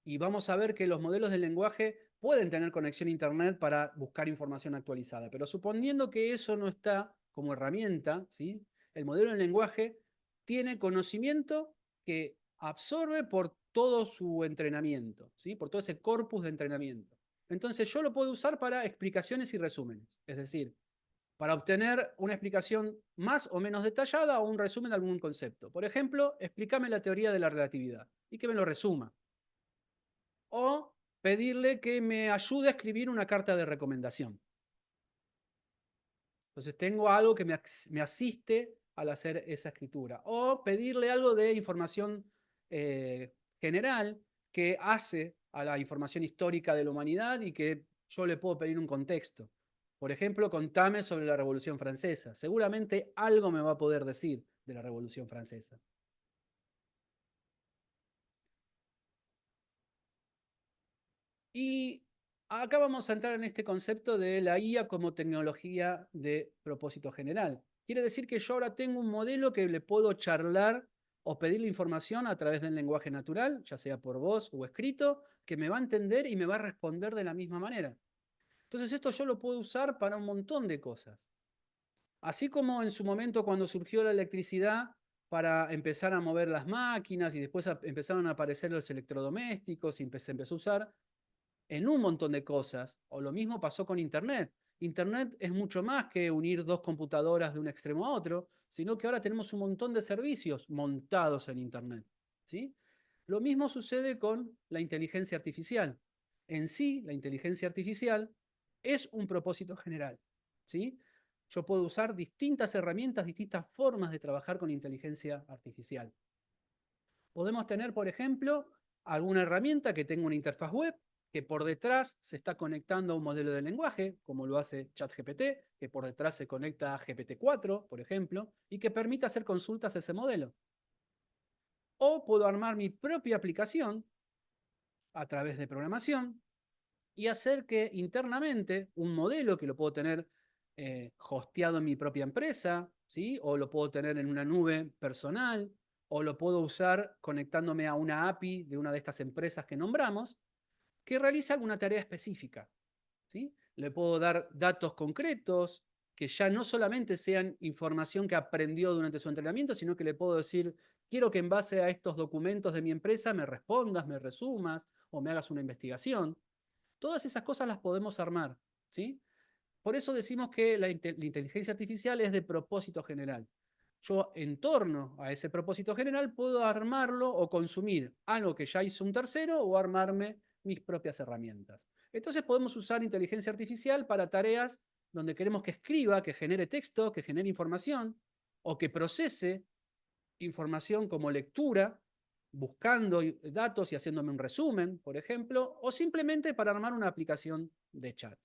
Y vamos a ver que los modelos de lenguaje pueden tener conexión a Internet para buscar información actualizada, pero suponiendo que eso no está como herramienta, ¿sí? El modelo de lenguaje tiene conocimiento que absorbe por todo su entrenamiento, ¿sí? Por todo ese corpus de entrenamiento. Entonces yo lo puedo usar para explicaciones y resúmenes, es decir, para obtener una explicación más o menos detallada o un resumen de algún concepto. Por ejemplo, explícame la teoría de la relatividad y que me lo resuma. O pedirle que me ayude a escribir una carta de recomendación. Entonces tengo algo que me asiste al hacer esa escritura. O pedirle algo de información general que hace a la información histórica de la humanidad y que yo le puedo pedir un contexto. Por ejemplo, contame sobre la Revolución Francesa. Seguramente algo me va a poder decir de la Revolución Francesa. Y acá vamos a entrar en este concepto de la IA como tecnología de propósito general. Quiere decir que yo ahora tengo un modelo que le puedo charlar o pedirle información a través del lenguaje natural, ya sea por voz o escrito, que me va a entender y me va a responder de la misma manera. Entonces esto yo lo puedo usar para un montón de cosas. Así como en su momento cuando surgió la electricidad para empezar a mover las máquinas y después empezaron a aparecer los electrodomésticos y se empezó a usar en un montón de cosas. O lo mismo pasó con Internet. Internet es mucho más que unir dos computadoras de un extremo a otro, sino que ahora tenemos un montón de servicios montados en Internet, ¿sí? Lo mismo sucede con la inteligencia artificial. En sí, la inteligencia artificial es un propósito general, ¿sí? Yo puedo usar distintas herramientas, distintas formas de trabajar con inteligencia artificial. Podemos tener, por ejemplo, alguna herramienta que tenga una interfaz web, que por detrás se está conectando a un modelo de lenguaje, como lo hace ChatGPT, que por detrás se conecta a GPT-4, por ejemplo, y que permite hacer consultas a ese modelo. O puedo armar mi propia aplicación a través de programación y hacer que internamente un modelo que lo puedo tener hosteado en mi propia empresa, ¿sí? O lo puedo tener en una nube personal, o lo puedo usar conectándome a una API de una de estas empresas que nombramos, que realice alguna tarea específica, ¿sí? Le puedo dar datos concretos, que ya no solamente sean información que aprendió durante su entrenamiento, sino que le puedo decir, quiero que en base a estos documentos de mi empresa me respondas, me resumas o me hagas una investigación. Todas esas cosas las podemos armar, ¿sí? Por eso decimos que la inteligencia artificial es de propósito general. Yo, en torno a ese propósito general, puedo armarlo o consumir algo que ya hizo un tercero o armarme mis propias herramientas. Entonces podemos usar inteligencia artificial para tareas donde queremos que escriba, que genere texto, que genere información o que procese información como lectura, buscando datos y haciéndome un resumen, por ejemplo, o simplemente para armar una aplicación de chat,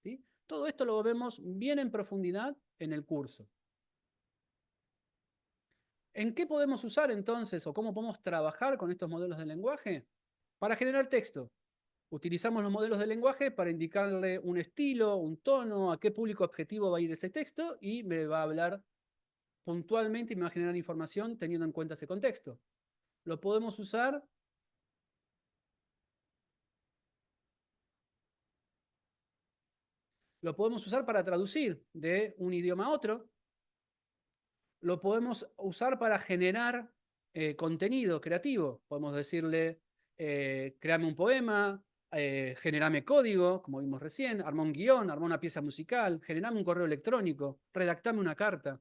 ¿sí? Todo esto lo vemos bien en profundidad en el curso. ¿En qué podemos usar entonces o cómo podemos trabajar con estos modelos de lenguaje? Para generar texto. Utilizamos los modelos de lenguaje para indicarle un estilo, un tono, a qué público objetivo va a ir ese texto y me va a hablar puntualmente y me va a generar información teniendo en cuenta ese contexto. Lo podemos usar para traducir de un idioma a otro. lo podemos usar para generar contenido creativo. Podemos decirle, créame un poema, generame código, como vimos recién, arma un guión, arma una pieza musical, generame un correo electrónico, redactame una carta.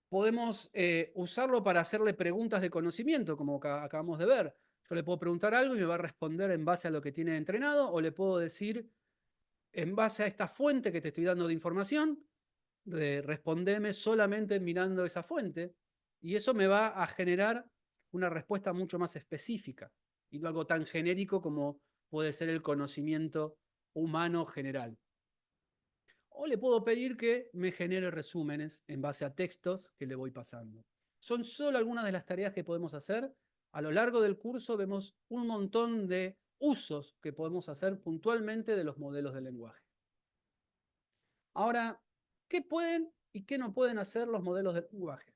Podemos usarlo para hacerle preguntas de conocimiento, como acabamos de ver. Yo le puedo preguntar algo y me va a responder en base a lo que tiene entrenado, o le puedo decir, en base a esta fuente que te estoy dando de información, respondeme solamente mirando esa fuente, y eso me va a generar una respuesta mucho más específica, y no algo tan genérico como puede ser el conocimiento humano general. O le puedo pedir que me genere resúmenes en base a textos que le voy pasando. Son solo algunas de las tareas que podemos hacer. A lo largo del curso vemos un montón de usos que podemos hacer puntualmente de los modelos de lenguaje. Ahora, ¿qué pueden y qué no pueden hacer los modelos de lenguaje?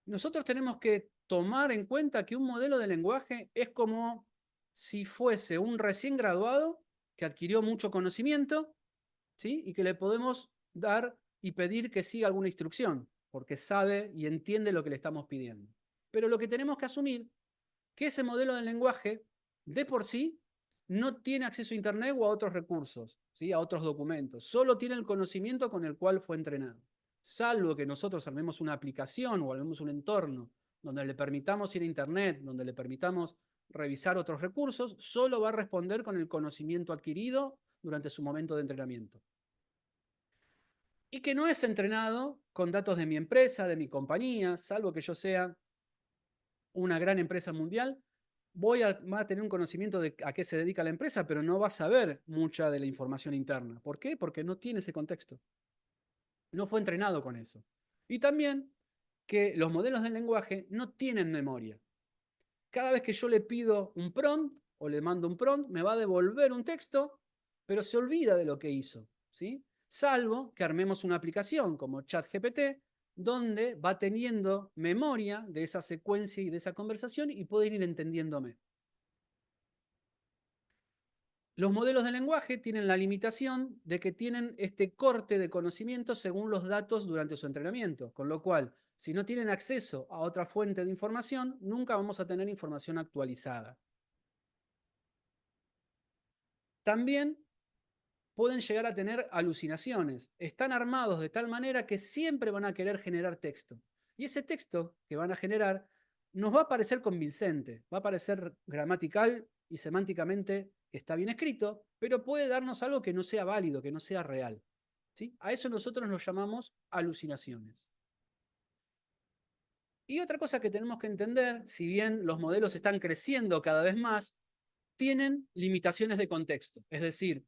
Nosotros tenemos que tomar en cuenta que un modelo de lenguaje es como si fuese un recién graduado que adquirió mucho conocimiento, ¿sí? Y que le podemos dar y pedir que siga alguna instrucción, porque sabe y entiende lo que le estamos pidiendo. Pero lo que tenemos que asumir que ese modelo de lenguaje, de por sí, no tiene acceso a Internet o a otros recursos, ¿sí? A otros documentos. Solo tiene el conocimiento con el cual fue entrenado. Salvo que nosotros armemos una aplicación o armemos un entorno donde le permitamos ir a Internet, donde le permitamos revisar otros recursos, solo va a responder con el conocimiento adquirido durante su momento de entrenamiento. Y que no es entrenado con datos de mi empresa, de mi compañía, salvo que yo sea una gran empresa mundial, va a tener un conocimiento de a qué se dedica la empresa, pero no va a saber mucha de la información interna. ¿Por qué? Porque no tiene ese contexto. No fue entrenado con eso. Y también que los modelos del lenguaje no tienen memoria. Cada vez que yo le pido un prompt o le mando un prompt, me va a devolver un texto, pero se olvida de lo que hizo, ¿sí? Salvo que armemos una aplicación como ChatGPT, donde va teniendo memoria de esa secuencia y de esa conversación y puede ir entendiéndome. Los modelos de lenguaje tienen la limitación de que tienen este corte de conocimiento según los datos durante su entrenamiento, con lo cual, si no tienen acceso a otra fuente de información, nunca vamos a tener información actualizada. También pueden llegar a tener alucinaciones. Están armados de tal manera que siempre van a querer generar texto. Y ese texto que van a generar nos va a parecer convincente, va a parecer gramatical y semánticamente está bien escrito, pero puede darnos algo que no sea válido, que no sea real, ¿sí? A eso nosotros nos llamamos alucinaciones. Y otra cosa que tenemos que entender, si bien los modelos están creciendo cada vez más, tienen limitaciones de contexto. Es decir,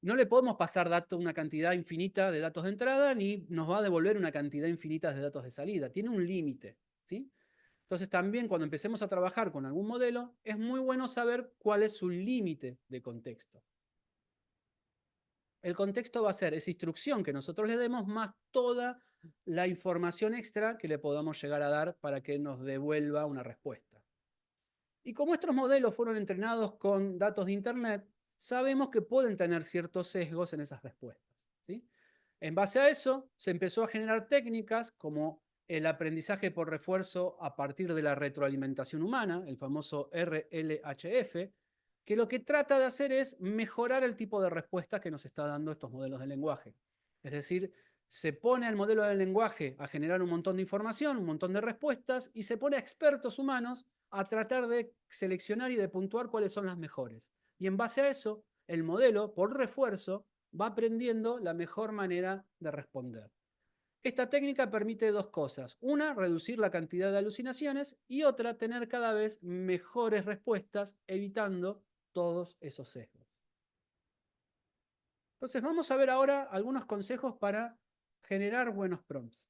no le podemos pasar una cantidad infinita de datos de entrada, ni nos va a devolver una cantidad infinita de datos de salida. Tiene un límite, ¿sí? Entonces también cuando empecemos a trabajar con algún modelo, es muy bueno saber cuál es su límite de contexto. El contexto va a ser esa instrucción que nosotros le demos más toda la información extra que le podamos llegar a dar para que nos devuelva una respuesta. Y como estos modelos fueron entrenados con datos de Internet, sabemos que pueden tener ciertos sesgos en esas respuestas, ¿sí? En base a eso, se empezó a generar técnicas como el aprendizaje por refuerzo a partir de la retroalimentación humana, el famoso RLHF, que lo que trata de hacer es mejorar el tipo de respuesta que nos está dando estos modelos de lenguaje. Es decir, se pone al modelo del lenguaje a generar un montón de información, un montón de respuestas, y se pone a expertos humanos a tratar de seleccionar y de puntuar cuáles son las mejores. Y en base a eso, el modelo, por refuerzo, va aprendiendo la mejor manera de responder. Esta técnica permite dos cosas. Una, reducir la cantidad de alucinaciones, y otra, tener cada vez mejores respuestas, evitando todos esos sesgos. Entonces vamos a ver ahora algunos consejos para generar buenos prompts.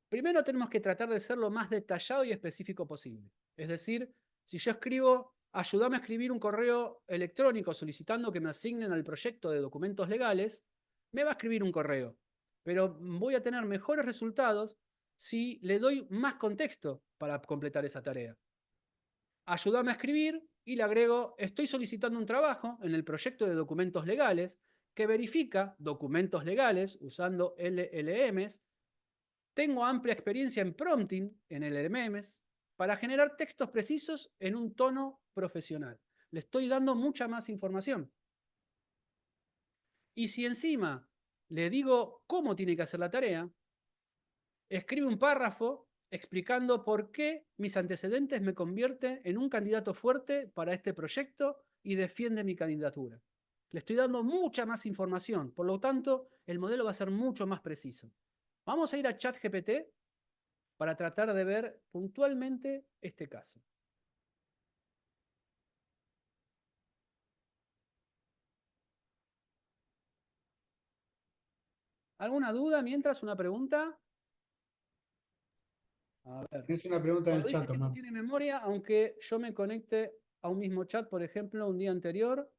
Primero tenemos que tratar de ser lo más detallado y específico posible. Es decir, si yo escribo, ayúdame a escribir un correo electrónico solicitando que me asignen al proyecto de documentos legales, me va a escribir un correo. Pero voy a tener mejores resultados si le doy más contexto para completar esa tarea. Ayúdame a escribir y le agrego, estoy solicitando un trabajo en el proyecto de documentos legales que verifica documentos legales usando LLMs. Tengo amplia experiencia en prompting en LLMs para generar textos precisos en un tono profesional. Le estoy dando mucha más información. Y si encima le digo cómo tiene que hacer la tarea, escribe un párrafo explicando por qué mis antecedentes me convierten en un candidato fuerte para este proyecto y defiende mi candidatura. Le estoy dando mucha más información, por lo tanto, el modelo va a ser mucho más preciso. Vamos a ir a ChatGPT para tratar de ver puntualmente este caso. ¿Alguna duda mientras? ¿Una pregunta? A ver. Tienes una pregunta en Bueno, el dice chat, que no Omar. tiene memoria, aunque yo me conecte a un mismo chat, por ejemplo, un día anterior,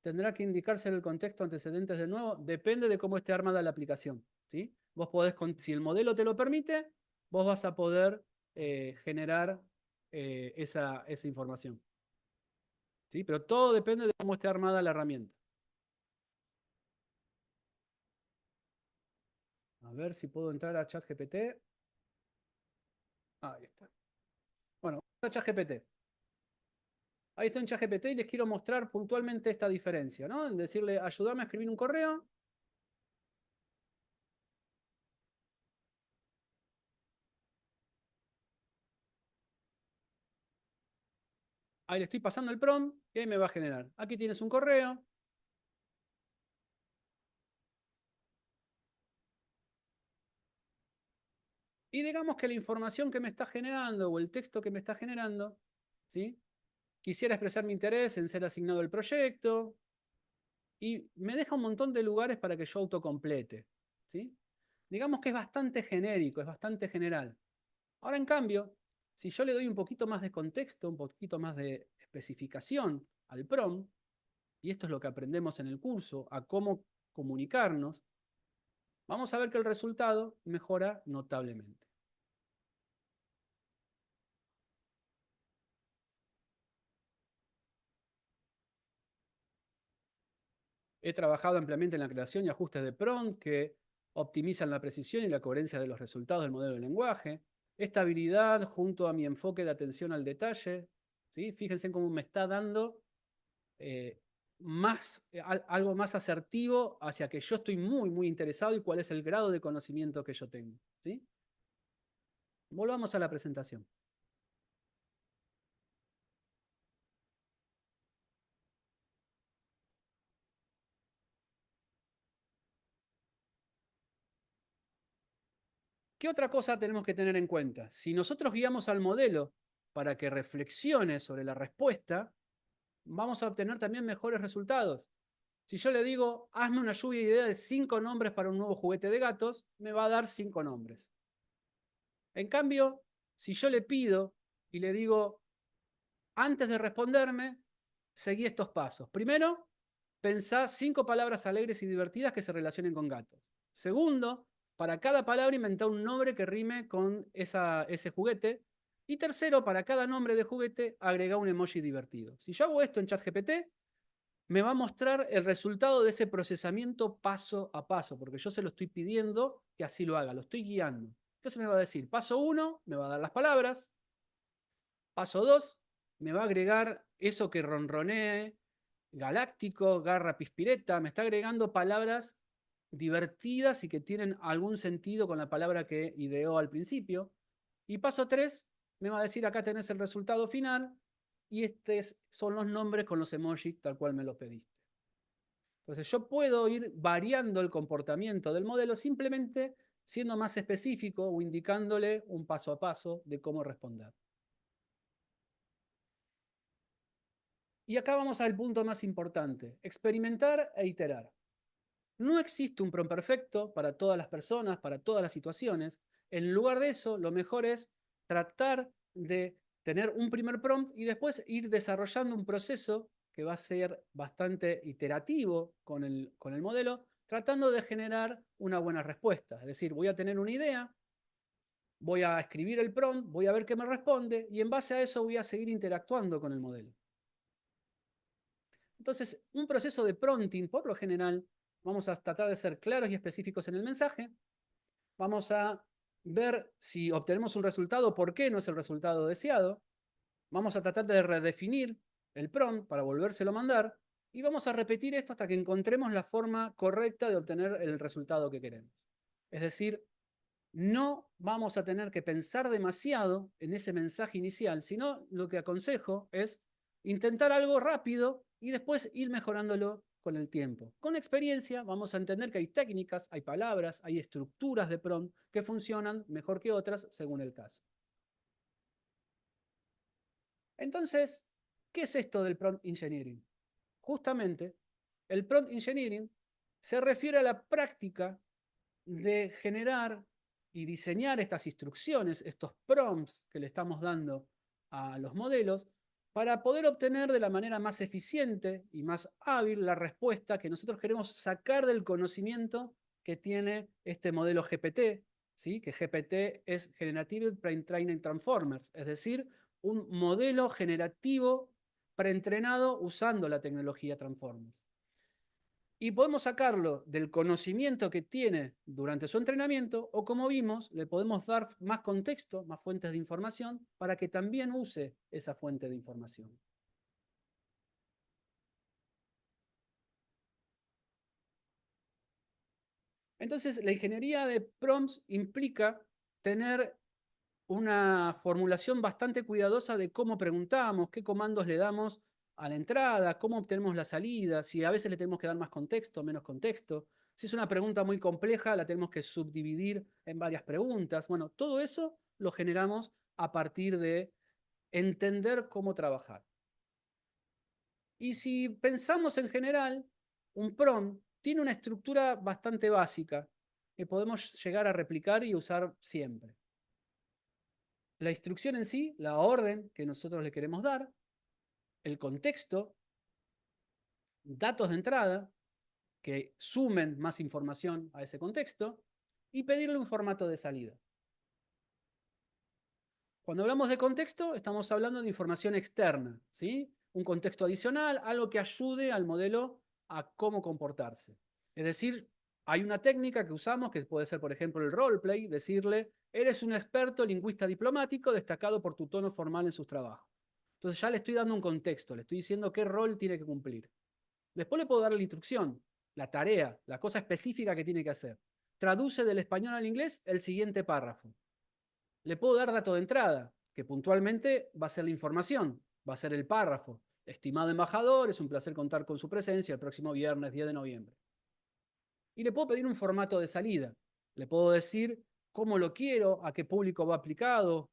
tendrá que indicarse el contexto antecedentes de nuevo. Depende de cómo esté armada la aplicación, ¿sí? Vos podés, si el modelo te lo permite, vos vas a poder generar esa información, ¿sí? Pero todo depende de cómo esté armada la herramienta. A ver si puedo entrar a ChatGPT. Ahí está. Bueno, a ChatGPT. Ahí está en ChatGPT y les quiero mostrar puntualmente esta diferencia, ¿no? En decirle, ayúdame a escribir un correo. Ahí le estoy pasando el prompt y ahí me va a generar. Aquí tienes un correo. Y digamos que la información que me está generando o el texto que me está generando, ¿sí? Quisiera expresar mi interés en ser asignado al proyecto y me deja un montón de lugares para que yo autocomplete, ¿sí? Digamos que es bastante genérico, es bastante general. Ahora, en cambio, si yo le doy un poquito más de contexto, un poquito más de especificación al prompt, y esto es lo que aprendemos en el curso, a cómo comunicarnos, vamos a ver que el resultado mejora notablemente. He trabajado ampliamente en la creación y ajustes de prompt que optimizan la precisión y la coherencia de los resultados del modelo de lenguaje. Esta habilidad, junto a mi enfoque de atención al detalle, ¿sí? Fíjense cómo me está dando algo más asertivo hacia que yo estoy muy, muy interesado y cuál es el grado de conocimiento que yo tengo, ¿sí? Volvamos a la presentación. ¿Qué otra cosa tenemos que tener en cuenta? Si nosotros guiamos al modelo para que reflexione sobre la respuesta, vamos a obtener también mejores resultados. Si yo le digo, hazme una lluvia de ideas de 5 nombres para un nuevo juguete de gatos, me va a dar 5 nombres. En cambio, si yo le pido y le digo, antes de responderme, seguí estos pasos. Primero, pensá 5 palabras alegres y divertidas que se relacionen con gatos. Segundo, para cada palabra inventá un nombre que rime con ese juguete. Y tercero, para cada nombre de juguete, agrega un emoji divertido. Si yo hago esto en ChatGPT, me va a mostrar el resultado de ese procesamiento paso a paso, porque yo se lo estoy pidiendo que así lo haga, lo estoy guiando. Entonces me va a decir, paso 1, me va a dar las palabras. Paso 2, me va a agregar eso que ronronee, galáctico, garra pispireta, me está agregando palabras divertidas y que tienen algún sentido con la palabra que ideó al principio. Y paso 3, me va a decir, acá tenés el resultado final y estos son los nombres con los emojis tal cual me los pediste. Entonces yo puedo ir variando el comportamiento del modelo simplemente siendo más específico o indicándole un paso a paso de cómo responder. Y acá vamos al punto más importante, experimentar e iterar. No existe un prompt perfecto para todas las personas, para todas las situaciones. En lugar de eso, lo mejor es tratar de tener un primer prompt y después ir desarrollando un proceso que va a ser bastante iterativo con el modelo, tratando de generar una buena respuesta. Es decir, voy a tener una idea, voy a escribir el prompt, voy a ver qué me responde y en base a eso voy a seguir interactuando con el modelo. Entonces, un proceso de prompting, por lo general, vamos a tratar de ser claros y específicos en el mensaje. Vamos a ver si obtenemos un resultado, por qué no es el resultado deseado. Vamos a tratar de redefinir el prompt para volvérselo a mandar. Y vamos a repetir esto hasta que encontremos la forma correcta de obtener el resultado que queremos. Es decir, no vamos a tener que pensar demasiado en ese mensaje inicial, sino lo que aconsejo es intentar algo rápido y después ir mejorándolo con el tiempo. Con experiencia vamos a entender que hay técnicas, hay palabras, hay estructuras de prompt que funcionan mejor que otras según el caso. Entonces, ¿qué es esto del prompt engineering? Justamente, el prompt engineering se refiere a la práctica de generar y diseñar estas instrucciones, estos prompts que le estamos dando a los modelos, para poder obtener de la manera más eficiente y más hábil la respuesta que nosotros queremos sacar del conocimiento que tiene este modelo GPT, ¿sí? Que GPT es Generative Pre-Trained Transformers, es decir, un modelo generativo preentrenado usando la tecnología Transformers. Y podemos sacarlo del conocimiento que tiene durante su entrenamiento, o como vimos, le podemos dar más contexto, más fuentes de información, para que también use esa fuente de información. Entonces, la ingeniería de prompts implica tener una formulación bastante cuidadosa de cómo preguntamos, qué comandos le damos a la entrada, cómo obtenemos la salida, si a veces le tenemos que dar más contexto, menos contexto. Si es una pregunta muy compleja, la tenemos que subdividir en varias preguntas. Bueno, todo eso lo generamos a partir de entender cómo trabajar. Y si pensamos en general, un prompt tiene una estructura bastante básica que podemos llegar a replicar y usar siempre. La instrucción en sí, la orden que nosotros le queremos dar, el contexto, datos de entrada que sumen más información a ese contexto y pedirle un formato de salida. Cuando hablamos de contexto, estamos hablando de información externa, ¿sí? Un contexto adicional, algo que ayude al modelo a cómo comportarse. Es decir, hay una técnica que usamos, que puede ser, por ejemplo, el roleplay, decirle, eres un experto lingüista diplomático destacado por tu tono formal en sus trabajos. Entonces ya le estoy dando un contexto, le estoy diciendo qué rol tiene que cumplir. Después le puedo dar la instrucción, la tarea, la cosa específica que tiene que hacer. Traduce del español al inglés el siguiente párrafo. Le puedo dar dato de entrada, que puntualmente va a ser la información, va a ser el párrafo. Estimado embajador, es un placer contar con su presencia el próximo viernes 10 de noviembre. Y le puedo pedir un formato de salida. Le puedo decir cómo lo quiero, a qué público va aplicado,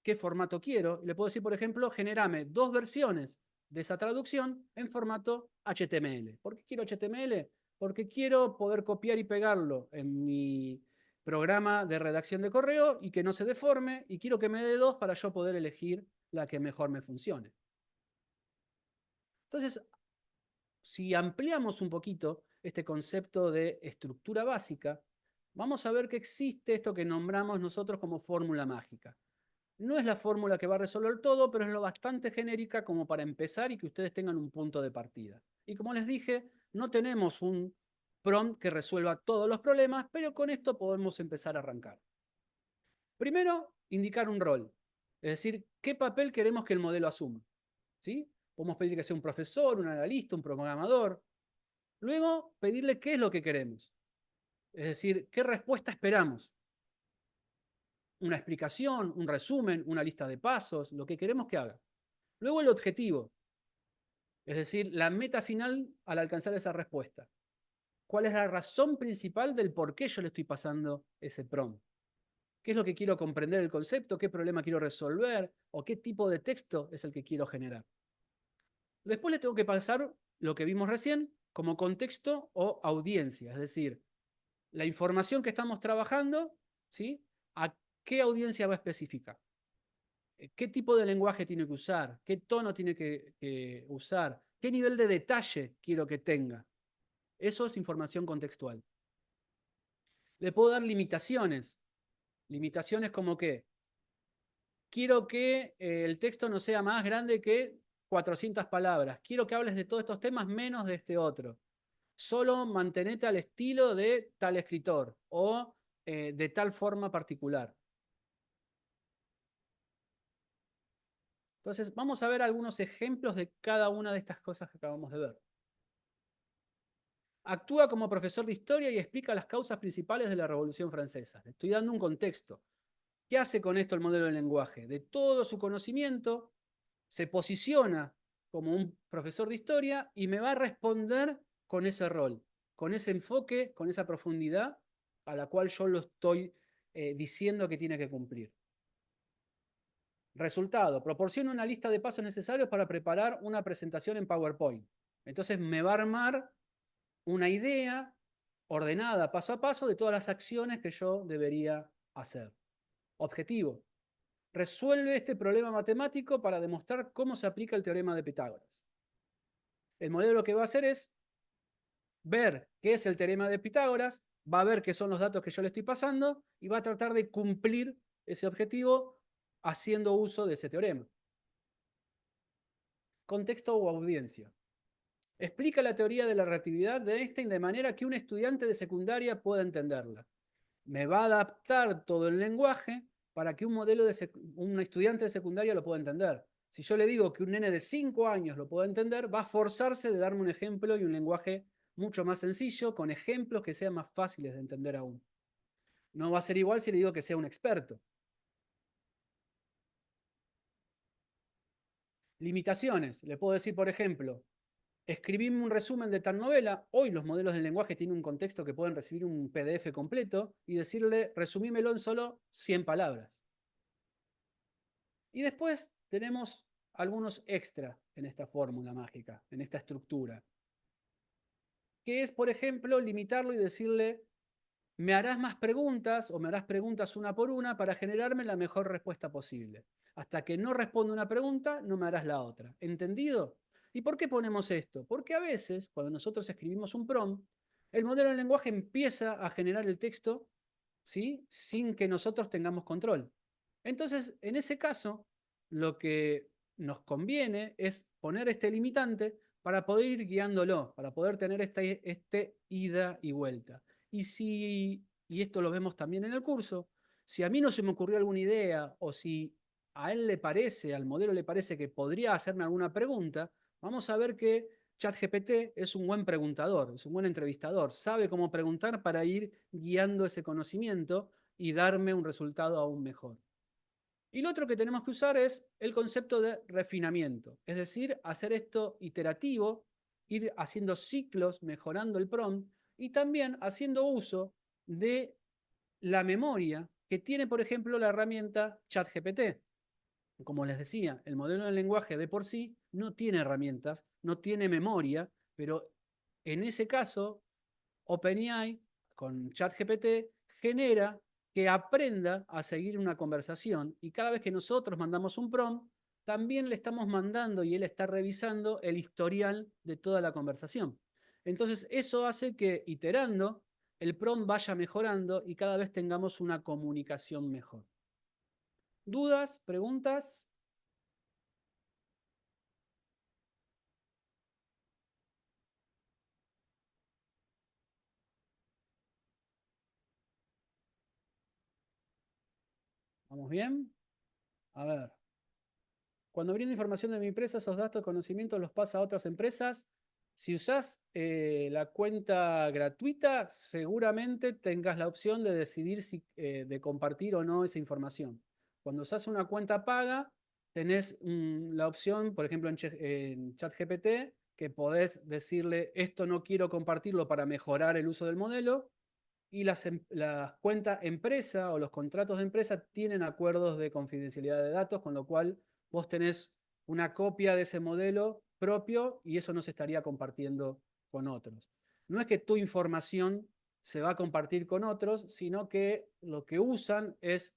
qué formato quiero. Y le puedo decir, por ejemplo, generame 2 versiones de esa traducción en formato HTML. ¿Por qué quiero HTML? Porque quiero poder copiar y pegarlo en mi programa de redacción de correo y que no se deforme, y quiero que me dé 2 para yo poder elegir la que mejor me funcione. Entonces, si ampliamos un poquito este concepto de estructura básica, vamos a ver que existe esto que nombramos nosotros como fórmula mágica. No es la fórmula que va a resolver todo, pero es lo bastante genérica como para empezar y que ustedes tengan un punto de partida. Y como les dije, no tenemos un prompt que resuelva todos los problemas, pero con esto podemos empezar a arrancar. Primero, indicar un rol, es decir, qué papel queremos que el modelo asuma. ¿Sí? Podemos pedir que sea un profesor, un analista, un programador. Luego, pedirle qué es lo que queremos. Es decir, qué respuesta esperamos. Una explicación, un resumen, una lista de pasos, lo que queremos que haga. Luego el objetivo, es decir, la meta final al alcanzar esa respuesta. ¿Cuál es la razón principal del por qué yo le estoy pasando ese prompt? ¿Qué es lo que quiero comprender el concepto? ¿Qué problema quiero resolver? ¿O qué tipo de texto es el que quiero generar? Después le tengo que pasar lo que vimos recién como contexto o audiencia, es decir, la información que estamos trabajando, ¿sí? ¿A qué audiencia va a especificar? ¿Qué tipo de lenguaje tiene que usar? ¿Qué tono tiene que usar? ¿Qué nivel de detalle quiero que tenga? Eso es información contextual. Le puedo dar limitaciones. Limitaciones como que quiero que el texto no sea más grande que 400 palabras. Quiero que hables de todos estos temas menos de este otro. Solo mantenete al estilo de tal escritor o de tal forma particular. Entonces, vamos a ver algunos ejemplos de cada una de estas cosas que acabamos de ver. Actúa como profesor de historia y explica las causas principales de la Revolución Francesa. Le estoy dando un contexto. ¿Qué hace con esto el modelo del lenguaje? De todo su conocimiento, se posiciona como un profesor de historia y me va a responder con ese rol, con ese enfoque, con esa profundidad a la cual yo lo estoy diciendo que tiene que cumplir. Resultado, proporciona una lista de pasos necesarios para preparar una presentación en PowerPoint. Entonces me va a armar una idea ordenada paso a paso de todas las acciones que yo debería hacer. Objetivo, resuelve este problema matemático para demostrar cómo se aplica el teorema de Pitágoras. El modelo lo que va a hacer es ver qué es el teorema de Pitágoras, va a ver qué son los datos que yo le estoy pasando y va a tratar de cumplir ese objetivo haciendo uso de ese teorema. Contexto o audiencia. Explica la teoría de la relatividad de Einstein de manera que un estudiante de secundaria pueda entenderla. Me va a adaptar todo el lenguaje para que un estudiante de secundaria lo pueda entender. Si yo le digo que un nene de 5 años lo pueda entender, va a forzarse de darme un ejemplo y un lenguaje mucho más sencillo, con ejemplos que sean más fáciles de entender aún. No va a ser igual si le digo que sea un experto. Limitaciones. Le puedo decir, por ejemplo, escribirme un resumen de tal novela. Hoy los modelos del lenguaje tienen un contexto que pueden recibir un PDF completo y decirle, resumímelo en solo 100 palabras. Y después tenemos algunos extra en esta fórmula mágica, en esta estructura. Que es, por ejemplo, limitarlo y decirle, me harás más preguntas o me harás preguntas una por una para generarme la mejor respuesta posible. Hasta que no responda una pregunta, no me harás la otra. ¿Entendido? ¿Y por qué ponemos esto? Porque a veces, cuando nosotros escribimos un prompt, el modelo del lenguaje empieza a generar el texto, ¿sí?, sin que nosotros tengamos control. Entonces, en ese caso, lo que nos conviene es poner este limitante para poder ir guiándolo, para poder tener este ida y vuelta. Y esto lo vemos también en el curso, si a mí no se me ocurrió alguna idea o si a él le parece, al modelo le parece que podría hacerme alguna pregunta, vamos a ver que ChatGPT es un buen preguntador, es un buen entrevistador, sabe cómo preguntar para ir guiando ese conocimiento y darme un resultado aún mejor. Y lo otro que tenemos que usar es el concepto de refinamiento, es decir, hacer esto iterativo, ir haciendo ciclos, mejorando el prompt y también haciendo uso de la memoria que tiene, por ejemplo, la herramienta ChatGPT. Como les decía, el modelo del lenguaje de por sí no tiene herramientas, no tiene memoria, pero en ese caso, OpenAI con ChatGPT genera que aprenda a seguir una conversación y cada vez que nosotros mandamos un prompt, también le estamos mandando y él está revisando el historial de toda la conversación. Entonces eso hace que iterando el prompt vaya mejorando y cada vez tengamos una comunicación mejor. ¿Dudas? ¿Preguntas? ¿Vamos bien? A ver. Cuando brindo información de mi empresa, esos datos de conocimiento los pasa a otras empresas. Si usás la cuenta gratuita, seguramente tengas la opción de decidir si, de compartir o no esa información. Cuando usás una cuenta paga, tenés la opción, por ejemplo, en ChatGPT, que podés decirle, esto no quiero compartirlo para mejorar el uso del modelo, y las cuentas empresa o los contratos de empresa tienen acuerdos de confidencialidad de datos, con lo cual vos tenés una copia de ese modelo propio y eso no se estaría compartiendo con otros. No es que tu información se va a compartir con otros, sino que lo que usan es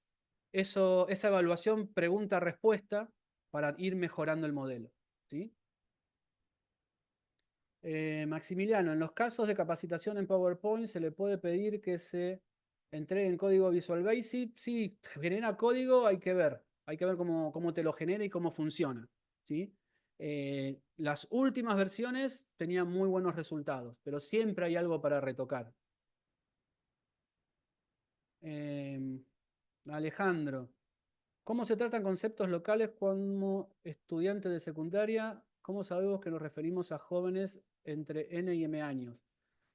esa evaluación pregunta-respuesta para ir mejorando el modelo, ¿sí? Maximiliano, en los casos de capacitación en PowerPoint se le puede pedir que se entregue en código Visual Basic. Sí, genera código, hay que ver cómo te lo genera y cómo funciona, ¿sí? Las últimas versiones tenían muy buenos resultados, pero siempre hay algo para retocar. Alejandro, ¿cómo se tratan conceptos locales como estudiante de secundaria? ¿Cómo sabemos que nos referimos a jóvenes entre N y M años?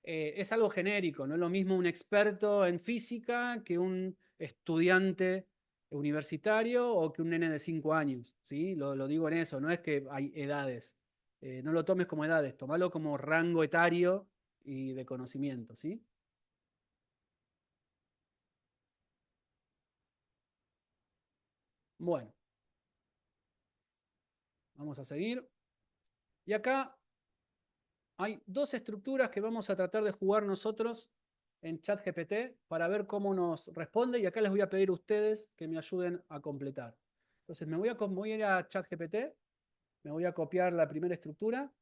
Es algo genérico, no es lo mismo un experto en física que un estudiante universitario o que un nene de 5 años, ¿sí? Lo digo en eso, no es que hay edades. No lo tomes como edades, tomalo como rango etario y de conocimiento, ¿sí? Bueno, vamos a seguir. Y acá hay dos estructuras que vamos a tratar de jugar nosotros en ChatGPT para ver cómo nos responde, y acá les voy a pedir a ustedes que me ayuden a completar. Entonces voy a ir a ChatGPT, me voy a copiar la primera estructura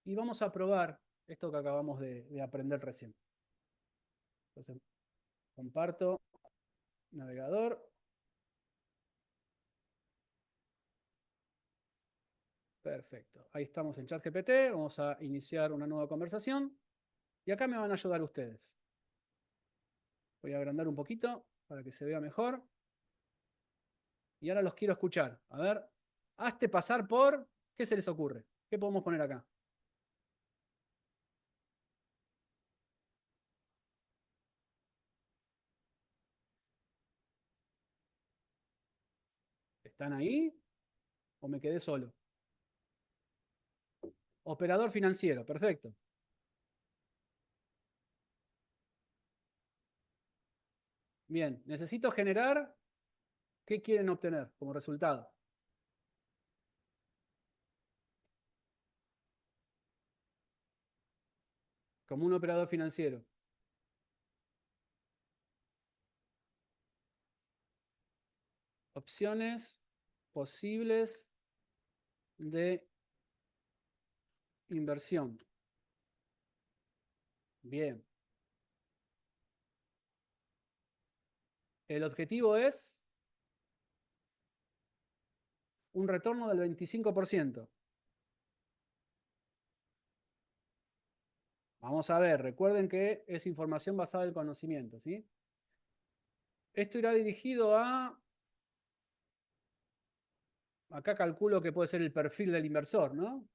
y vamos a probar esto que acabamos de aprender recién. Entonces comparto navegador. Perfecto. Ahí estamos en ChatGPT. Vamos a iniciar una nueva conversación. Y acá me van a ayudar ustedes. Voy a agrandar un poquito para que se vea mejor. Y ahora los quiero escuchar. A ver, hazte pasar por... ¿Qué se les ocurre? ¿Qué podemos poner acá? ¿Están ahí? ¿O me quedé solo? Operador financiero. Perfecto. Bien. Necesito generar... ¿Qué quieren obtener como resultado? Como un operador financiero. Opciones posibles de inversión. Bien. El objetivo es un retorno del 25%. Vamos a ver, recuerden que es información basada en el conocimiento, ¿sí? Esto irá dirigido a... Acá calculo que puede ser el perfil del inversor, ¿no?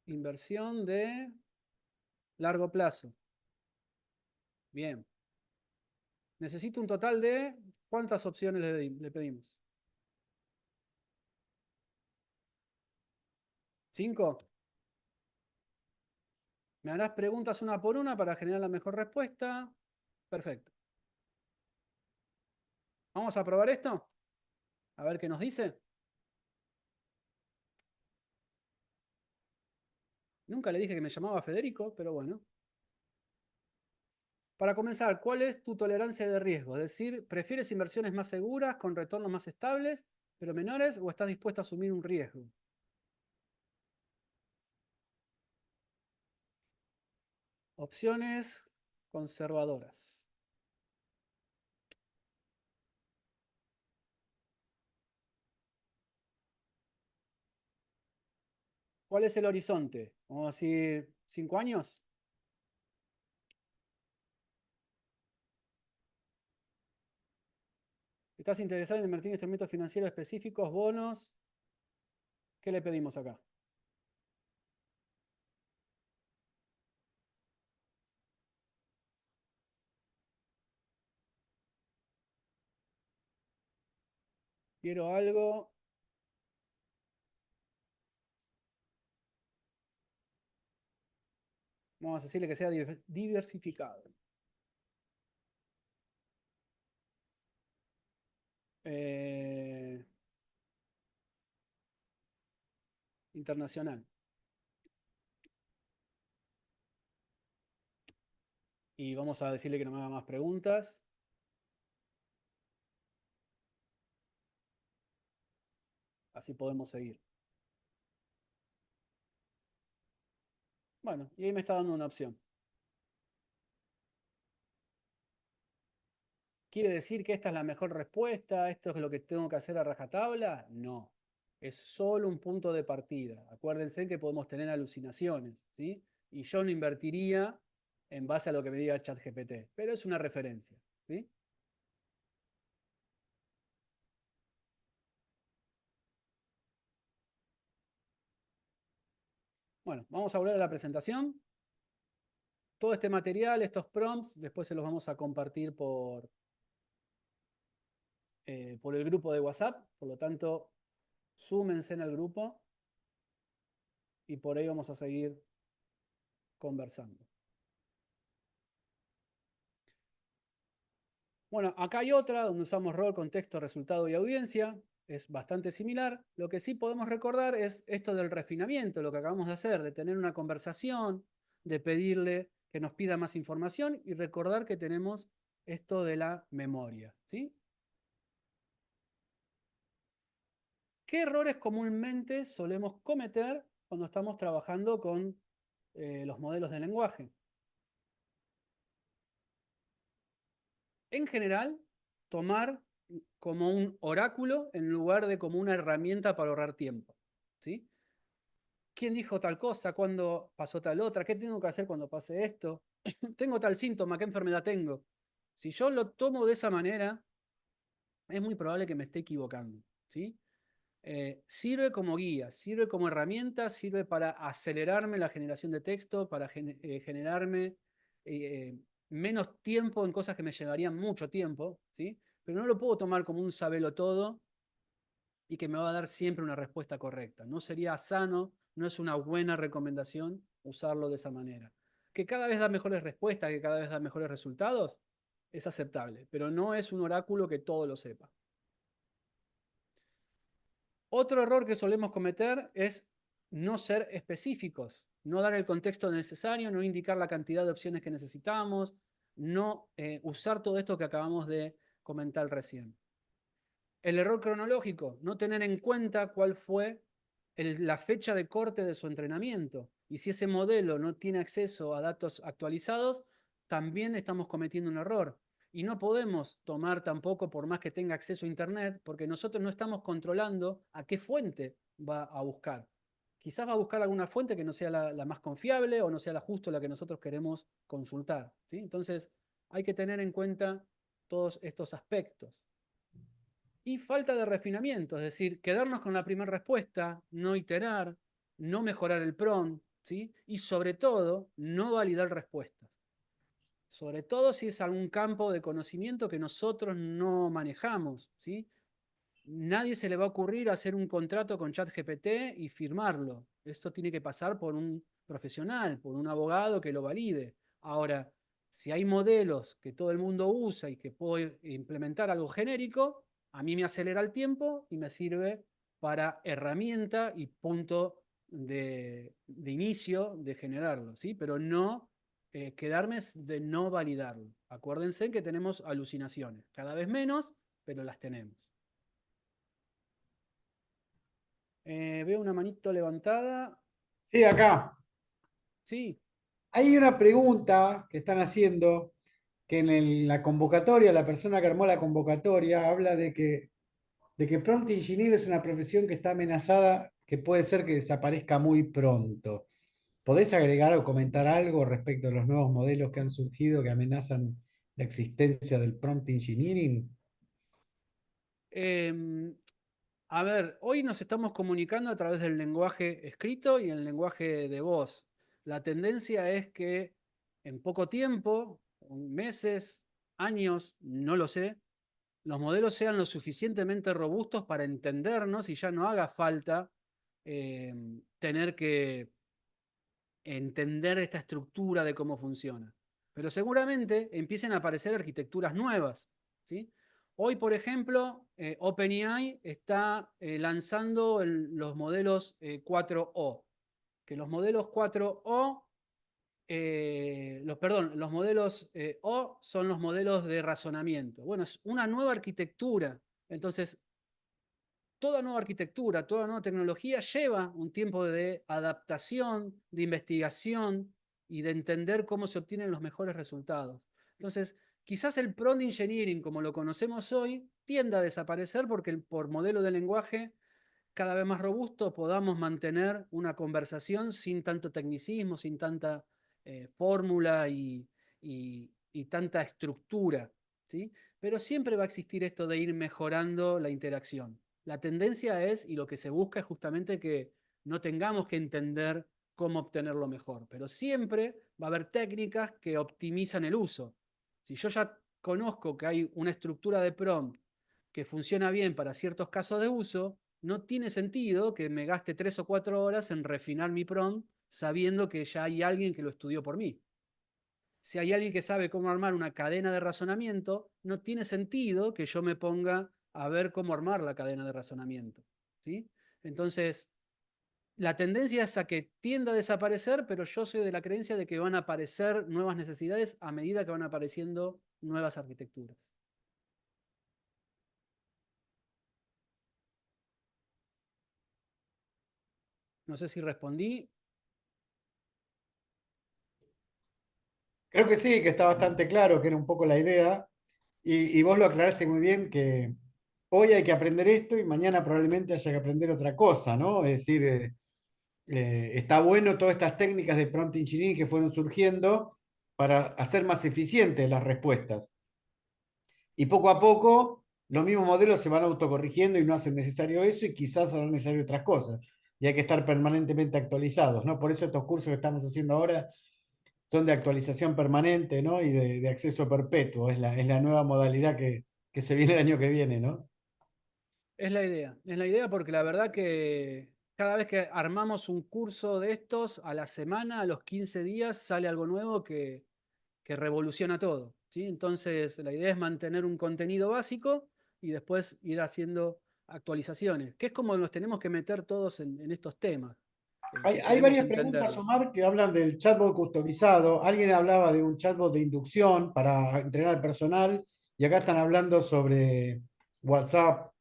Inversión de largo plazo. Bien. Necesito un total de... ¿Cuántas opciones le pedimos? ¿5? Me harás preguntas una por una para generar la mejor respuesta. Perfecto. ¿Vamos a probar esto? A ver qué nos dice. Nunca le dije que me llamaba Federico, pero bueno. Para comenzar, ¿cuál es tu tolerancia de riesgo? Es decir, ¿prefieres inversiones más seguras, con retornos más estables, pero menores, o estás dispuesto a asumir un riesgo? Opciones conservadoras. ¿Cuál es el horizonte? Vamos a decir, ¿5 años? ¿Estás interesado en invertir en instrumentos financieros específicos, bonos? ¿Qué le pedimos acá? Quiero algo. Vamos a decirle que sea diversificado. Internacional. Y vamos a decirle que no me haga más preguntas. Así podemos seguir. Bueno, y ahí me está dando una opción. ¿Quiere decir que esta es la mejor respuesta? ¿Esto es lo que tengo que hacer a rajatabla? No. Es solo un punto de partida. Acuérdense que podemos tener alucinaciones, ¿sí? Y yo no invertiría en base a lo que me diga el ChatGPT, pero es una referencia, ¿sí? Bueno, vamos a volver a la presentación. Todo este material, estos prompts, después se los vamos a compartir por el grupo de WhatsApp. Por lo tanto, súmense en el grupo y por ahí vamos a seguir conversando. Bueno, acá hay otra donde usamos rol, contexto, resultado y audiencia. Es bastante similar. Lo que sí podemos recordar es esto del refinamiento, lo que acabamos de hacer, de tener una conversación, de pedirle que nos pida más información y recordar que tenemos esto de la memoria, ¿sí? ¿Qué errores comúnmente solemos cometer cuando estamos trabajando con los modelos de lenguaje? En general, tomar como un oráculo en lugar de como una herramienta para ahorrar tiempo, ¿sí? ¿Quién dijo tal cosa? ¿Cuándo pasó tal otra? ¿Qué tengo que hacer cuando pase esto? ¿Tengo tal síntoma? ¿Qué enfermedad tengo? Si yo lo tomo de esa manera, es muy probable que me esté equivocando, ¿sí? Sirve como guía, sirve como herramienta, sirve para acelerarme la generación de texto, para generarme menos tiempo en cosas que me llevarían mucho tiempo, ¿sí? Pero no lo puedo tomar como un sabelotodo y que me va a dar siempre una respuesta correcta. No sería sano, no es una buena recomendación usarlo de esa manera. Que cada vez da mejores respuestas, que cada vez da mejores resultados, es aceptable, pero no es un oráculo que todo lo sepa. Otro error que solemos cometer es no ser específicos, no dar el contexto necesario, no indicar la cantidad de opciones que necesitamos, no usar todo esto que acabamos de comentar recién. El error cronológico, no tener en cuenta cuál fue la fecha de corte de su entrenamiento. Y si ese modelo no tiene acceso a datos actualizados, también estamos cometiendo un error. Y no podemos tomar tampoco, por más que tenga acceso a Internet, porque nosotros no estamos controlando a qué fuente va a buscar. Quizás va a buscar alguna fuente que no sea la más confiable o no sea justo la que nosotros queremos consultar, ¿sí? Entonces, hay que tener en cuenta todos estos aspectos. Y falta de refinamiento, es decir, quedarnos con la primera respuesta, no iterar, no mejorar el prompt, ¿sí? Y sobre todo, no validar respuestas. Sobre todo si es algún campo de conocimiento que nosotros no manejamos, ¿sí? Nadie se le va a ocurrir hacer un contrato con ChatGPT y firmarlo. Esto tiene que pasar por un profesional, por un abogado que lo valide. Ahora, si hay modelos que todo el mundo usa y que puedo implementar algo genérico, a mí me acelera el tiempo y me sirve para herramienta y punto de inicio de generarlo, ¿sí? Pero no quedarme de no validarlo. Acuérdense que tenemos alucinaciones, cada vez menos, pero las tenemos. Veo una manito levantada. Sí, acá. Sí. Hay una pregunta que están haciendo que la convocatoria, la persona que armó la convocatoria habla de que prompt engineer es una profesión que está amenazada, que puede ser que desaparezca muy pronto. ¿Podés agregar o comentar algo respecto a los nuevos modelos que han surgido que amenazan la existencia del prompt engineering? A ver, hoy nos estamos comunicando a través del lenguaje escrito y el lenguaje de voz. La tendencia es que en poco tiempo, meses, años, no lo sé, los modelos sean lo suficientemente robustos para entendernos y ya no haga falta tener que entender esta estructura de cómo funciona. Pero seguramente empiecen a aparecer arquitecturas nuevas, ¿sí? Hoy, por ejemplo, OpenAI está lanzando los modelos 4O, que los modelos 4O, los modelos O son los modelos de razonamiento. Bueno, es una nueva arquitectura. Entonces, toda nueva arquitectura, toda nueva tecnología lleva un tiempo de adaptación, de investigación y de entender cómo se obtienen los mejores resultados. Entonces, quizás el prompt engineering, como lo conocemos hoy, tienda a desaparecer porque por modelo de lenguaje cada vez más robusto podamos mantener una conversación sin tanto tecnicismo, sin tanta fórmula y tanta estructura, ¿sí? Pero siempre va a existir esto de ir mejorando la interacción. La tendencia es, y lo que se busca es justamente que no tengamos que entender cómo obtenerlo mejor, pero siempre va a haber técnicas que optimizan el uso. Si yo ya conozco que hay una estructura de prompt que funciona bien para ciertos casos de uso, no tiene sentido que me gaste 3 o 4 horas en refinar mi prompt sabiendo que ya hay alguien que lo estudió por mí. Si hay alguien que sabe cómo armar una cadena de razonamiento, no tiene sentido que yo me ponga a ver cómo armar la cadena de razonamiento, ¿sí? Entonces, la tendencia es a que tienda a desaparecer, pero yo soy de la creencia de que van a aparecer nuevas necesidades a medida que van apareciendo nuevas arquitecturas. No sé si respondí. Creo que sí, que está bastante claro, que era un poco la idea. Y vos lo aclaraste muy bien, que hoy hay que aprender esto y mañana probablemente haya que aprender otra cosa, ¿no? Es decir, está bueno todas estas técnicas de prompt engineering que fueron surgiendo para hacer más eficientes las respuestas. Y poco a poco los mismos modelos se van autocorrigiendo y no hacen necesario eso y quizás harán necesario otras cosas. Y hay que estar permanentemente actualizados, ¿no? Por eso estos cursos que estamos haciendo ahora son de actualización permanente, ¿no? Y de acceso perpetuo. Es la nueva modalidad que se viene el año que viene, ¿no? Es la idea porque la verdad que cada vez que armamos un curso de estos, a la semana, a los 15 días, sale algo nuevo que revoluciona todo, ¿sí? Entonces, la idea es mantener un contenido básico y después ir haciendo actualizaciones, que es como nos tenemos que meter todos en estos temas, si Hay queremos varias preguntas, entenderlo. Omar, que hablan del chatbot customizado. Alguien hablaba de un chatbot de inducción para entrenar al personal y acá están hablando sobre WhatsApp,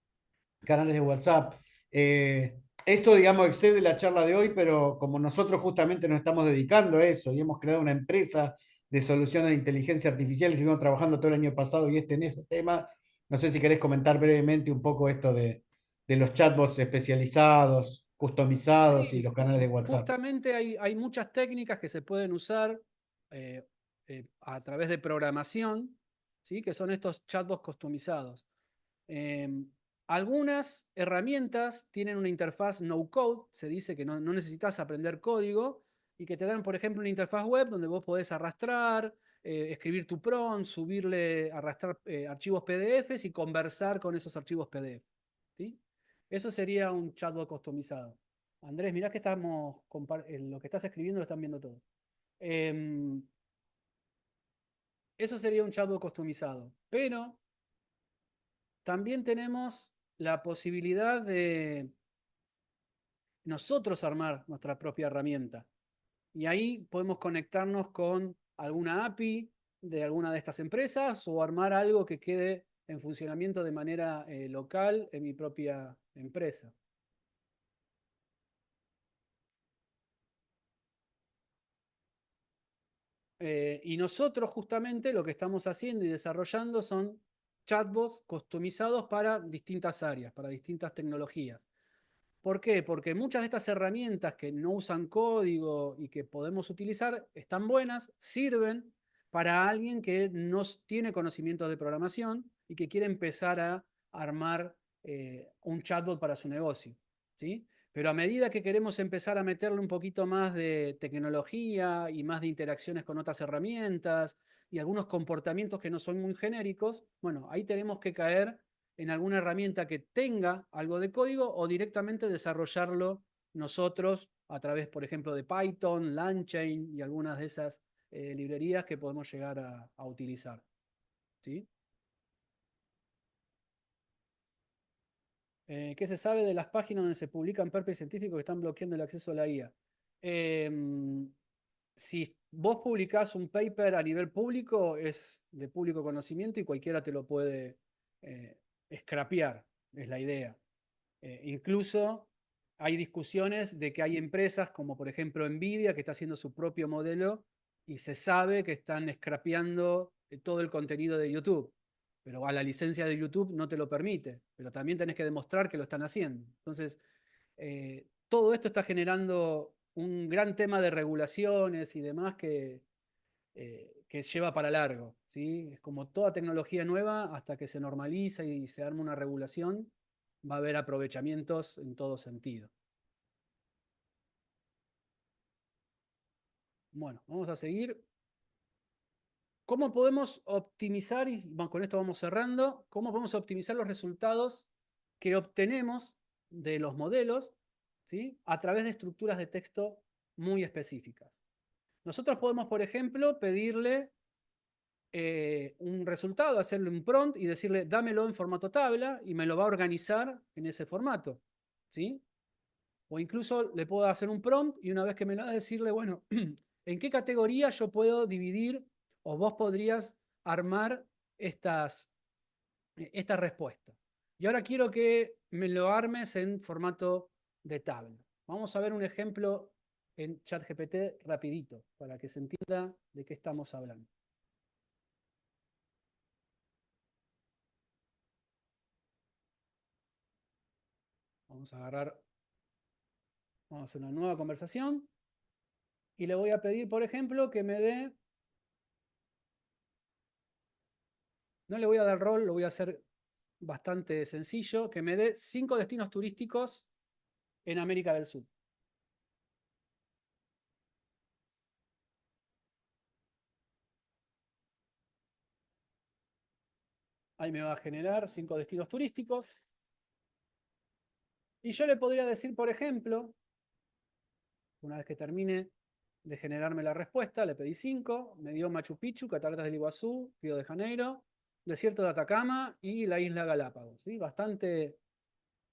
canales de WhatsApp. Esto, digamos, excede la charla de hoy, pero como nosotros justamente nos estamos dedicando a eso y hemos creado una empresa de soluciones de inteligencia artificial y estuvimos trabajando todo el año pasado y en esos temas, no sé si querés comentar brevemente un poco esto de los chatbots especializados, customizados y Sí, los canales de WhatsApp. justamente hay muchas técnicas que se pueden usar eh, a través de programación, ¿sí? Que son estos chatbots customizados. Em, Algunas herramientas tienen una interfaz no code, se dice que no necesitas aprender código y que te dan, por ejemplo, una interfaz web donde vos podés arrastrar, escribir tu prompt, subirle, arrastrar archivos PDFs y conversar con esos archivos PDF, ¿sí? Eso sería un chatbot customizado. Andrés, mirá que estamos, lo que estás escribiendo lo están viendo todos. Em, Eso sería un chatbot customizado, pero también tenemos la posibilidad de nosotros armar nuestra propia herramienta. Y ahí podemos conectarnos con alguna API de alguna de estas empresas o armar algo que quede en funcionamiento de manera local en mi propia empresa. Y nosotros justamente lo que estamos haciendo y desarrollando son chatbots customizados para distintas áreas, para distintas tecnologías. ¿Por qué? Porque muchas de estas herramientas que no usan código y que podemos utilizar están buenas, sirven para alguien que no tiene conocimientos de programación y que quiere empezar a armar un chatbot para su negocio, ¿sí? Pero a medida que queremos empezar a meterle un poquito más de tecnología y más de interacciones con otras herramientas y algunos comportamientos que no son muy genéricos, bueno, ahí tenemos que caer en alguna herramienta que tenga algo de código o directamente desarrollarlo nosotros a través, por ejemplo, de Python, LangChain y algunas de esas librerías que podemos llegar a utilizar, ¿sí? ¿Qué se sabe de las páginas donde se publican papers científicos que están bloqueando el acceso a la IA? Si vos publicás un paper a nivel público, es de público conocimiento y cualquiera te lo puede scrapear, es la idea. Incluso hay discusiones de que hay empresas como por ejemplo Nvidia que está haciendo su propio modelo y se sabe que están scrapeando todo el contenido de YouTube, pero a la licencia de YouTube no te lo permite, pero también tenés que demostrar que lo están haciendo. Entonces, todo esto está generando un gran tema de regulaciones y demás que lleva para largo, ¿sí? Es como toda tecnología nueva, hasta que se normaliza y se arma una regulación, va a haber aprovechamientos en todo sentido. Bueno, vamos a seguir. ¿Cómo podemos optimizar, y con esto vamos cerrando, cómo podemos optimizar los resultados que obtenemos de los modelos, ¿sí? A través de estructuras de texto muy específicas? Nosotros podemos, por ejemplo, pedirle un resultado, hacerle un prompt y decirle, dámelo en formato tabla y me lo va a organizar en ese formato, ¿sí? O incluso le puedo hacer un prompt y una vez que me lo da, decirle, bueno, ¿en qué categoría yo puedo dividir o vos podrías armar esta respuesta? Y ahora quiero que me lo armes en formato de tabla. Vamos a ver un ejemplo en ChatGPT rapidito para que se entienda de qué estamos hablando. Vamos a hacer una nueva conversación y le voy a pedir, por ejemplo, que me dé, no le voy a dar rol, lo voy a hacer bastante sencillo, que me dé 5 destinos turísticos en América del Sur. Ahí me va a generar 5 destinos turísticos. Y yo le podría decir, por ejemplo, una vez que termine de generarme la respuesta, le pedí 5, me dio Machu Picchu, Cataratas del Iguazú, Río de Janeiro, Desierto de Atacama y la isla Galápagos, ¿sí? Bastante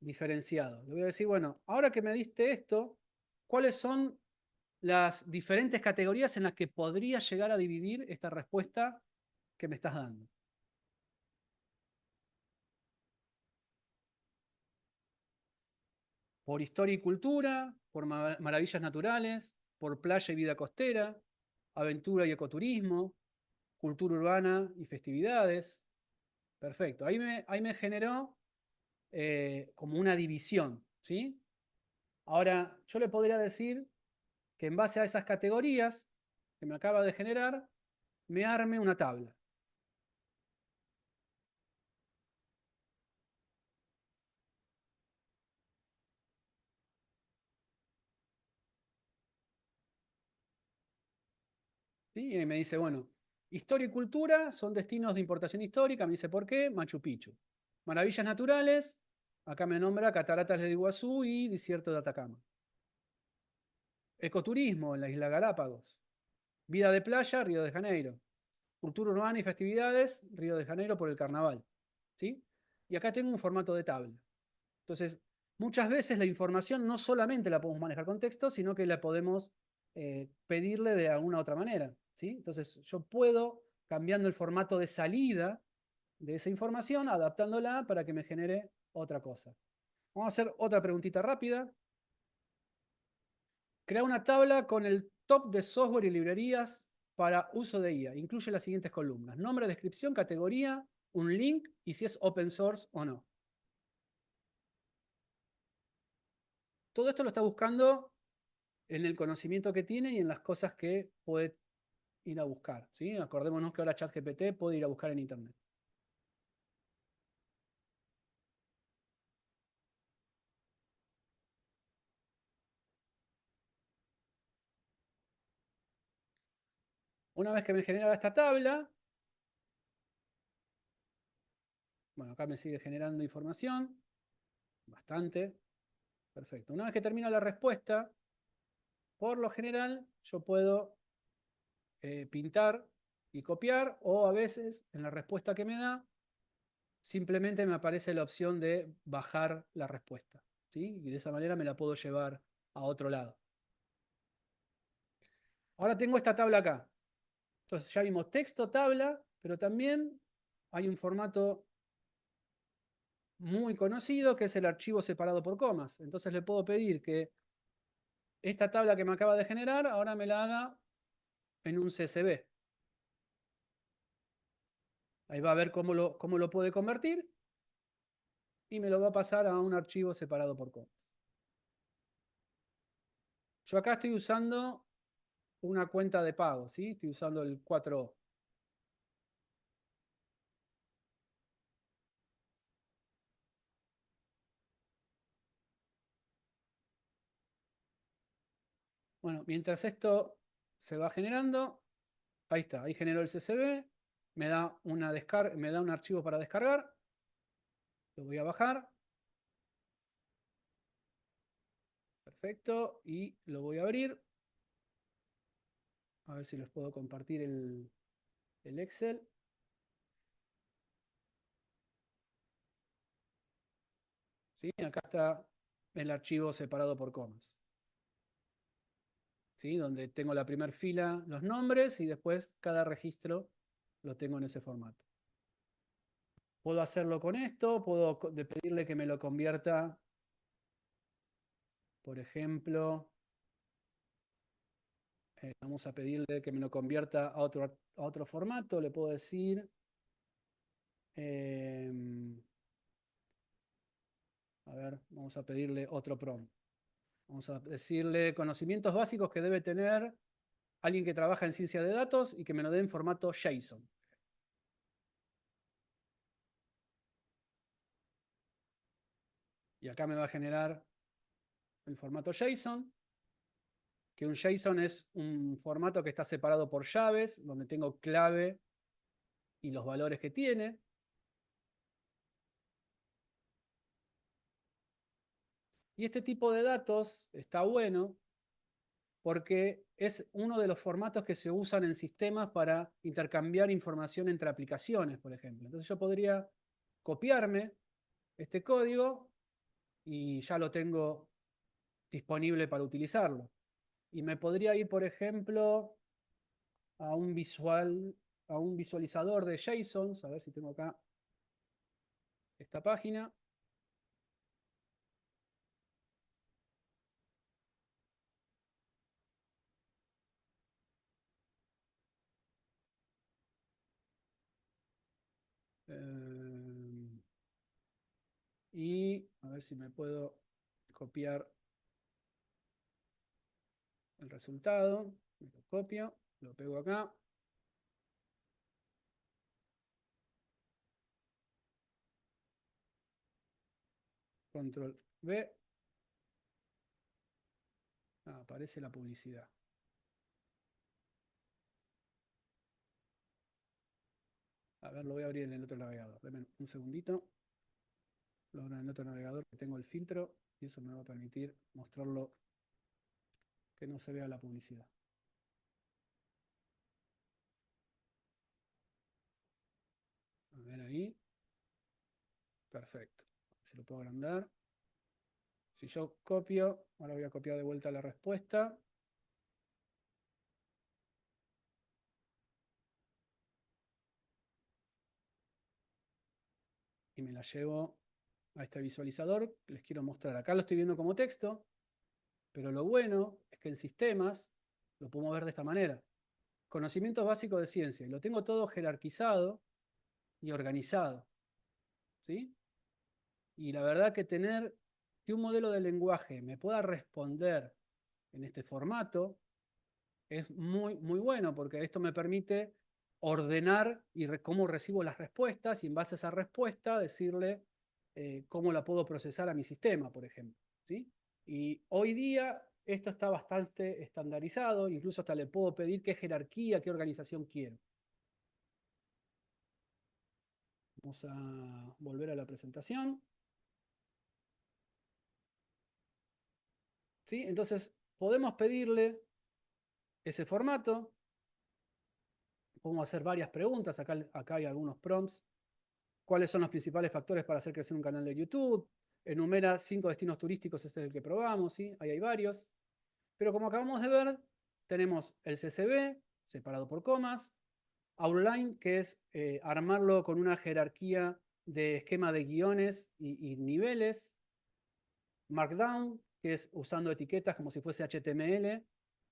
diferenciado. Le voy a decir, bueno, ahora que me diste esto, ¿cuáles son las diferentes categorías en las que podría llegar a dividir esta respuesta que me estás dando? Por historia y cultura, por maravillas naturales, por playa y vida costera, aventura y ecoturismo, cultura urbana y festividades. Perfecto. Ahí me generó como una división, ¿sí? Ahora, yo le podría decir que en base a esas categorías que me acaba de generar, me arme una tabla. ¿Sí? Y me dice, bueno, historia y cultura son destinos de importación histórica, me dice por qué, Machu Picchu. Maravillas naturales, acá me nombra Cataratas del Iguazú y Desierto de Atacama. Ecoturismo en la isla Galápagos. Vida de playa, Río de Janeiro. Cultura urbana y festividades, Río de Janeiro por el carnaval. ¿Sí? Y acá tengo un formato de tabla. Entonces, muchas veces la información no solamente la podemos manejar con texto, sino que la podemos pedirle de alguna otra manera, ¿sí? Entonces, yo puedo, cambiando el formato de salida de esa información, adaptándola para que me genere otra cosa. Vamos a hacer otra preguntita rápida. Crea una tabla con el top de software y librerías para uso de IA. Incluye las siguientes columnas: nombre, descripción, categoría, un link y si es open source o no. Todo esto lo está buscando en el conocimiento que tiene y en las cosas que puede ir a buscar, ¿sí? Acordémonos que ahora ChatGPT puede ir a buscar en Internet. Una vez que me genera esta tabla, bueno, acá me sigue generando información, bastante, perfecto. Una vez que termina la respuesta, por lo general, yo puedo pintar y copiar, o a veces, en la respuesta que me da, simplemente me aparece la opción de bajar la respuesta, ¿sí? Y de esa manera me la puedo llevar a otro lado. Ahora tengo esta tabla acá. Entonces ya vimos texto, tabla, pero también hay un formato muy conocido que es el archivo separado por comas. Entonces le puedo pedir que esta tabla que me acaba de generar ahora me la haga en un CSV. Ahí va a ver cómo lo puede convertir y me lo va a pasar a un archivo separado por comas. Yo acá estoy usando una cuenta de pago, ¿sí? Estoy usando el 4O. Bueno, mientras esto se va generando, ahí está, ahí generó el CSV, me da me da un archivo para descargar, lo voy a bajar. Perfecto, y lo voy a abrir. A ver si les puedo compartir el Excel. ¿Sí? Acá está el archivo separado por comas. ¿Sí? Donde tengo la primera fila, los nombres, y después cada registro lo tengo en ese formato. Puedo hacerlo con esto, puedo pedirle que me lo convierta, por ejemplo, vamos a pedirle que me lo convierta a otro formato. Le puedo decir, a ver, vamos a pedirle otro prompt. Vamos a decirle conocimientos básicos que debe tener alguien que trabaja en ciencia de datos y que me lo dé en formato JSON. Y acá me va a generar el formato JSON, que un JSON es un formato que está separado por llaves, donde tengo clave y los valores que tiene. Y este tipo de datos está bueno porque es uno de los formatos que se usan en sistemas para intercambiar información entre aplicaciones, por ejemplo. Entonces yo podría copiarme este código y ya lo tengo disponible para utilizarlo. Y me podría ir, por ejemplo, a un visualizador de JSON, a ver si tengo acá esta página. Y a ver si me puedo copiar el resultado. Me lo copio, lo pego acá. Control V. Aparece la publicidad. A ver, lo voy a abrir en el otro navegador. Deme un segundito. Lo abro en el otro navegador que tengo el filtro y eso me va a permitir mostrarlo que no se vea la publicidad. A ver ahí. Perfecto. Se lo puedo agrandar. Si yo copio, ahora voy a copiar de vuelta la respuesta. Y me la llevo a este visualizador que les quiero mostrar. Acá lo estoy viendo como texto, pero lo bueno es que en sistemas lo podemos ver de esta manera. Conocimientos básicos de ciencia. Y lo tengo todo jerarquizado y organizado. ¿Sí? Y la verdad que tener que un modelo de lenguaje me pueda responder en este formato es muy, muy bueno, porque esto me permite ordenar cómo recibo las respuestas y en base a esa respuesta decirle cómo la puedo procesar a mi sistema, por ejemplo. ¿Sí? Y hoy día esto está bastante estandarizado, incluso hasta le puedo pedir qué jerarquía, qué organización quiero. Vamos a volver a la presentación. ¿Sí? Entonces, podemos pedirle ese formato. Podemos hacer varias preguntas. Acá hay algunos prompts. ¿Cuáles son los principales factores para hacer crecer un canal de YouTube? Enumera 5 destinos turísticos, este es el que probamos, ¿sí? Ahí hay varios. Pero como acabamos de ver, tenemos el CSV, separado por comas, Outline, que es armarlo con una jerarquía de esquema de guiones y niveles, Markdown, que es usando etiquetas como si fuese HTML,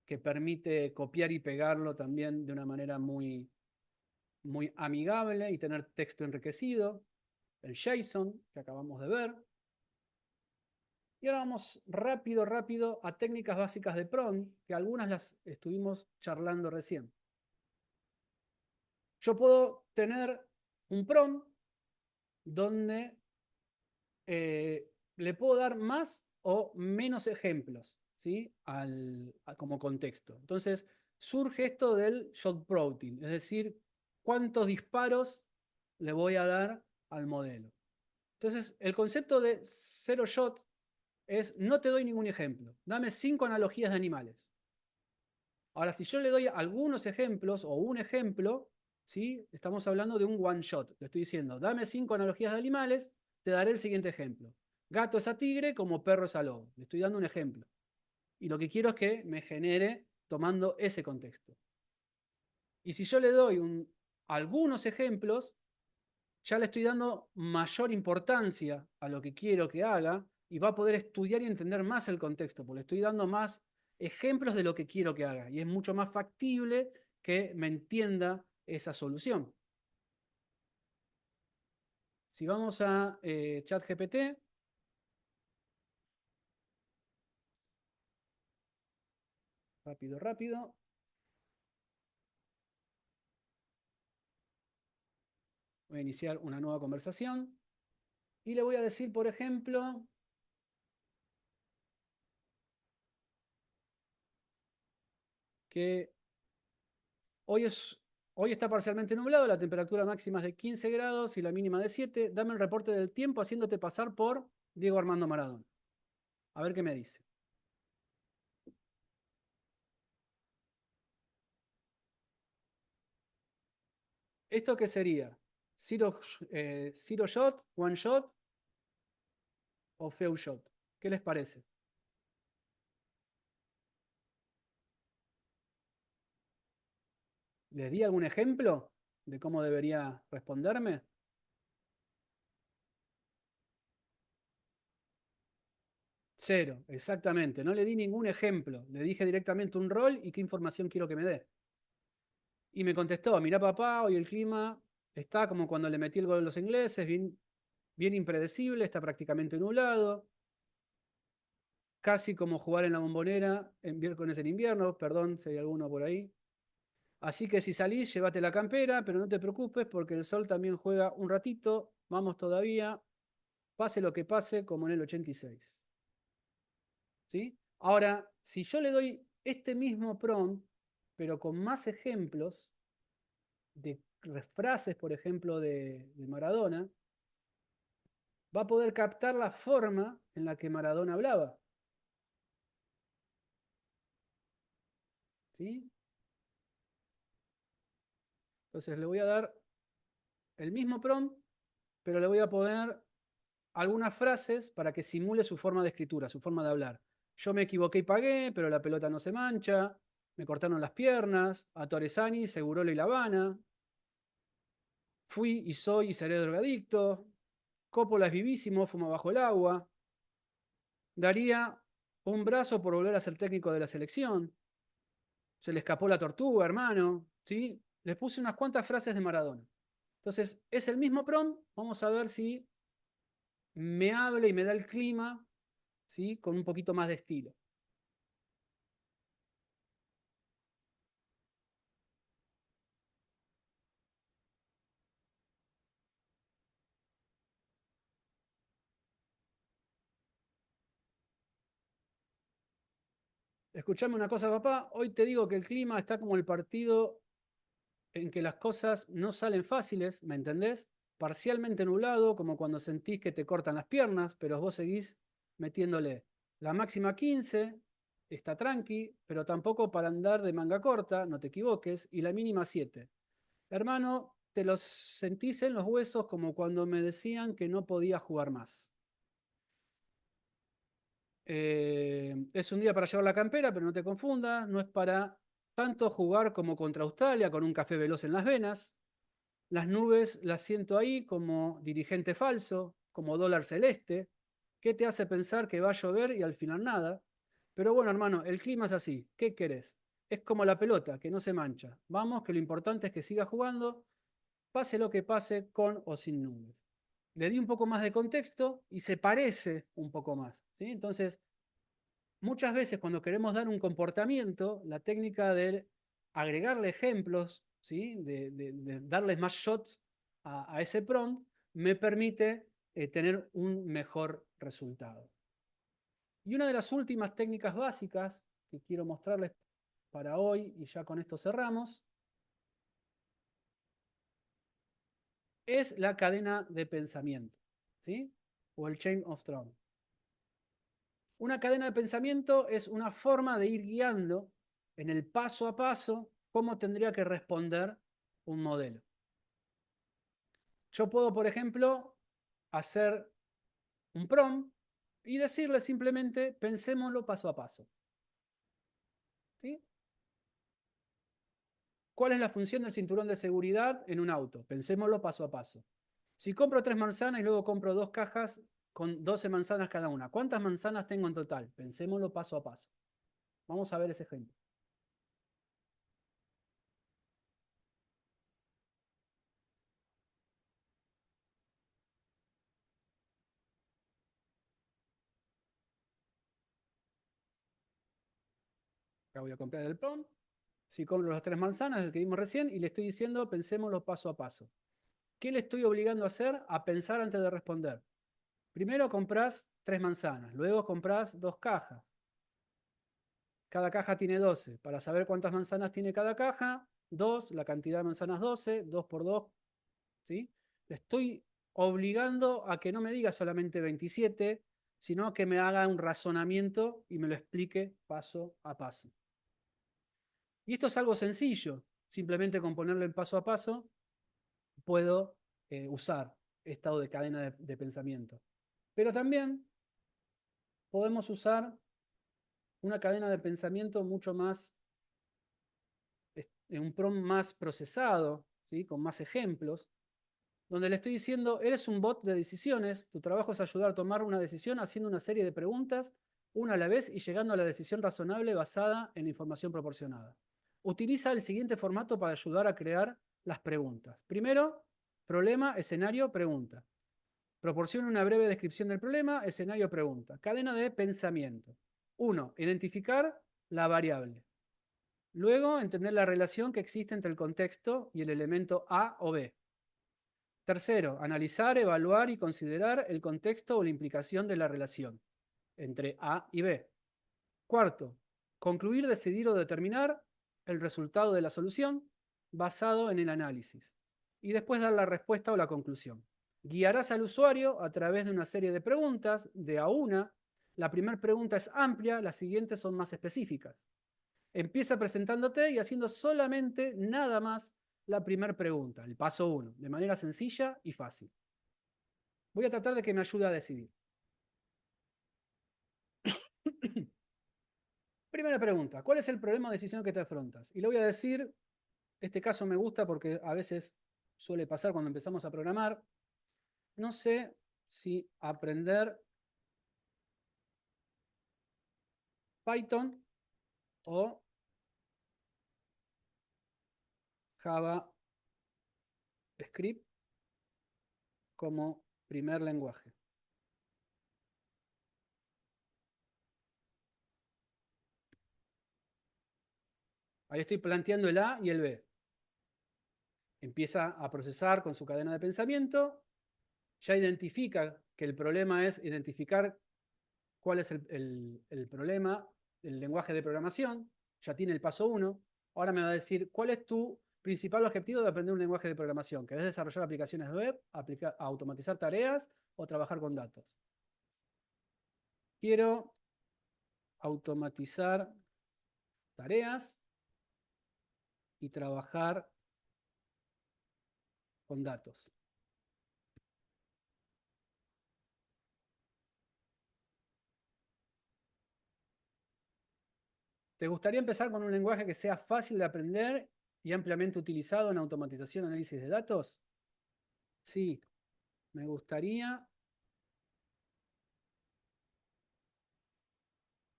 que permite copiar y pegarlo también de una manera muy, muy amigable y tener texto enriquecido, el JSON que acabamos de ver. Y ahora vamos rápido a técnicas básicas de prompt, que algunas las estuvimos charlando recién. Yo puedo tener un prompt donde le puedo dar más o menos ejemplos, ¿sí? Como contexto. Entonces surge esto del shot prompting, es decir, cuántos disparos le voy a dar al modelo. Entonces el concepto de zero shot es no te doy ningún ejemplo, dame 5 analogías de animales. Ahora, si yo le doy algunos ejemplos o un ejemplo, ¿sí? Estamos hablando de un one shot. Le estoy diciendo, dame 5 analogías de animales, te daré el siguiente ejemplo. Gato es a tigre como perro es a lobo. Le estoy dando un ejemplo. Y lo que quiero es que me genere tomando ese contexto. Y si yo le doy algunos ejemplos, ya le estoy dando mayor importancia a lo que quiero que haga y va a poder estudiar y entender más el contexto, porque le estoy dando más ejemplos de lo que quiero que haga y es mucho más factible que me entienda esa solución. Si vamos a ChatGPT, rápido. Voy a iniciar una nueva conversación y le voy a decir, por ejemplo, que hoy está parcialmente nublado, la temperatura máxima es de 15 grados y la mínima de 7. Dame el reporte del tiempo haciéndote pasar por Diego Armando Maradona. A ver qué me dice. ¿Esto qué sería? ¿Zero shot, one shot o few shot? ¿Qué les parece? ¿Les di algún ejemplo de cómo debería responderme? Cero, exactamente. No le di ningún ejemplo. Le dije directamente un rol y qué información quiero que me dé. Y me contestó, mirá papá, hoy el clima está como cuando le metí el gol a los ingleses, bien impredecible, está nublado. Casi como jugar en la Bombonera con ese invierno, perdón si hay alguno por ahí. Así que si salís, llévate la campera, pero no te preocupes porque el sol también juega un ratito. Vamos todavía, pase lo que pase, como en el 86. ¿Sí? Ahora, si yo le doy este mismo prompt, pero con más ejemplos de frases, por ejemplo, de Maradona, va a poder captar la forma en la que Maradona hablaba. ¿Sí? Entonces le voy a dar el mismo prompt, pero le voy a poner algunas frases para que simule su forma de escritura, su forma de hablar. Yo me equivoqué y pagué, pero la pelota no se mancha. Me cortaron las piernas. A Torresani, Segurola y La Habana. Fui y soy y seré drogadicto. Coppola es vivísimo, fuma bajo el agua. Daría un brazo por volver a ser técnico de la selección. Se le escapó la tortuga, hermano. ¿Sí? Les puse unas cuantas frases de Maradona. Entonces, es el mismo prompt. Vamos a ver si me habla y me da el clima, ¿sí? Con un poquito más de estilo. Escuchame una cosa, papá. Hoy te digo que el clima está como el partido en que las cosas no salen fáciles, ¿me entendés? Parcialmente nublado, como cuando sentís que te cortan las piernas, pero vos seguís metiéndole. La máxima 15 está tranqui, pero tampoco para andar de manga corta, no te equivoques, y la mínima 7. Hermano, te los sentís en los huesos como cuando me decían que no podía jugar más. Es un día para llevar la campera, pero no te confundas, no es para tanto jugar como contra Australia con un café veloz en las venas. Las nubes las siento ahí como dirigente falso, como dólar celeste. ¿Qué te hace pensar que va a llover y al final nada? Pero bueno, hermano, el clima es así. ¿Qué querés? Es como la pelota, que no se mancha. Vamos, que lo importante es que sigas jugando pase lo que pase, con o sin nubes. Le di un poco más de contexto y se parece un poco más, ¿sí? Entonces, muchas veces cuando queremos dar un comportamiento, la técnica de agregarle ejemplos, ¿sí? de darles más shots a ese prompt, me permite tener un mejor resultado. Y una de las últimas técnicas básicas que quiero mostrarles para hoy, y ya con esto cerramos, es la cadena de pensamiento, ¿sí? O el chain of thought. Una cadena de pensamiento es una forma de ir guiando en el paso a paso cómo tendría que responder un modelo. Yo puedo, por ejemplo, hacer un prompt y decirle simplemente, pensémoslo paso a paso. ¿Sí? ¿Cuál es la función del cinturón de seguridad en un auto? Pensémoslo paso a paso. Si compro 3 manzanas y luego compro 2 cajas con 12 manzanas cada una, ¿cuántas manzanas tengo en total? Pensémoslo paso a paso. Vamos a ver ese ejemplo. Acá voy a comprar el prompt. Si compro las 3 manzanas, el que vimos recién, y le estoy diciendo, pensémoslo paso a paso. ¿Qué le estoy obligando a hacer? A pensar antes de responder. Primero comprás 3 manzanas, luego comprás 2 cajas. Cada caja tiene 12. Para saber cuántas manzanas tiene cada caja, 2, la cantidad de manzanas 12, 2 por 2, ¿sí? Le estoy obligando a que no me diga solamente 27, sino que me haga un razonamiento y me lo explique paso a paso. Y esto es algo sencillo. Simplemente con ponerlo en paso a paso, puedo usar estado de cadena de pensamiento. Pero también podemos usar una cadena de pensamiento mucho más, un prompt más procesado, ¿sí? Con más ejemplos, donde le estoy diciendo, eres un bot de decisiones, tu trabajo es ayudar a tomar una decisión haciendo una serie de preguntas, una a la vez, y llegando a la decisión razonable basada en la información proporcionada. Utiliza el siguiente formato para ayudar a crear las preguntas. Primero, problema, escenario, pregunta. Proporciona una breve descripción del problema, escenario, pregunta. Cadena de pensamiento. 1. Identificar la variable. Luego, entender la relación que existe entre el contexto y el elemento A o B. Tercero, analizar, evaluar y considerar el contexto o la implicación de la relación entre A y B. Cuarto, concluir, decidir o determinar el resultado de la solución basado en el análisis. Y después dar la respuesta o la conclusión. Guiarás al usuario a través de una serie de preguntas, de a una. La primera pregunta es amplia, las siguientes son más específicas. Empieza presentándote y haciendo solamente nada más la primera pregunta, el paso 1, de manera sencilla y fácil. Voy a tratar de que me ayude a decidir. Primera pregunta, ¿cuál es el problema o decisión que te afrontas? Y le voy a decir, este caso me gusta porque a veces suele pasar cuando empezamos a programar. No sé si aprender Python o JavaScript como primer lenguaje. Ahí estoy planteando el A y el B. Empieza a procesar con su cadena de pensamiento, ya identifica que el problema es identificar cuál es el problema, el lenguaje de programación, ya tiene el paso 1, ahora me va a decir cuál es tu principal objetivo de aprender un lenguaje de programación, ¿querés desarrollar aplicaciones web, automatizar tareas o trabajar con datos? Quiero automatizar tareas y trabajar con datos. ¿Te gustaría empezar con un lenguaje que sea fácil de aprender y ampliamente utilizado en automatización y análisis de datos? Sí, me gustaría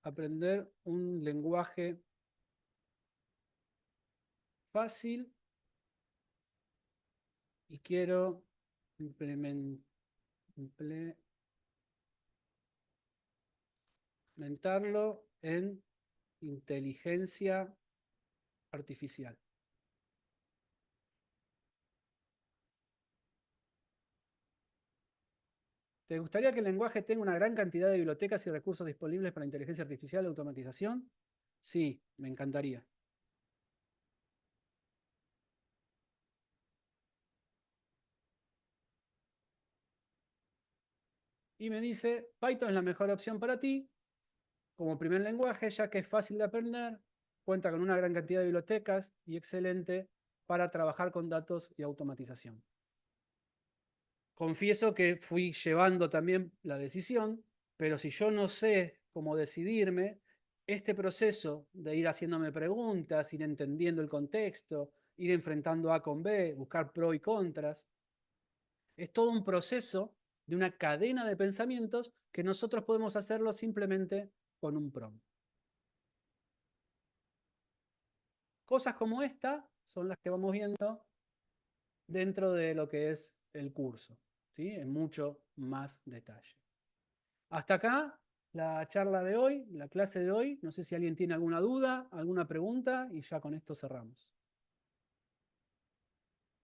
aprender un lenguaje fácil y quiero implementarlo en inteligencia artificial. ¿Te gustaría que el lenguaje tenga una gran cantidad de bibliotecas y recursos disponibles para inteligencia artificial y automatización? Sí, me encantaría. Y me dice, Python es la mejor opción para ti como primer lenguaje, ya que es fácil de aprender, cuenta con una gran cantidad de bibliotecas y excelente para trabajar con datos y automatización. Confieso que fui llevando también la decisión, pero si yo no sé cómo decidirme, este proceso de ir haciéndome preguntas, ir entendiendo el contexto, ir enfrentando A con B, buscar pros y contras, es todo un proceso de una cadena de pensamientos que nosotros podemos hacerlo simplemente con un prompt. Cosas como esta son las que vamos viendo dentro de lo que es el curso, ¿sí? En mucho más detalle. Hasta acá la charla de hoy, la clase de hoy. No sé si alguien tiene alguna duda, alguna pregunta y ya con esto cerramos.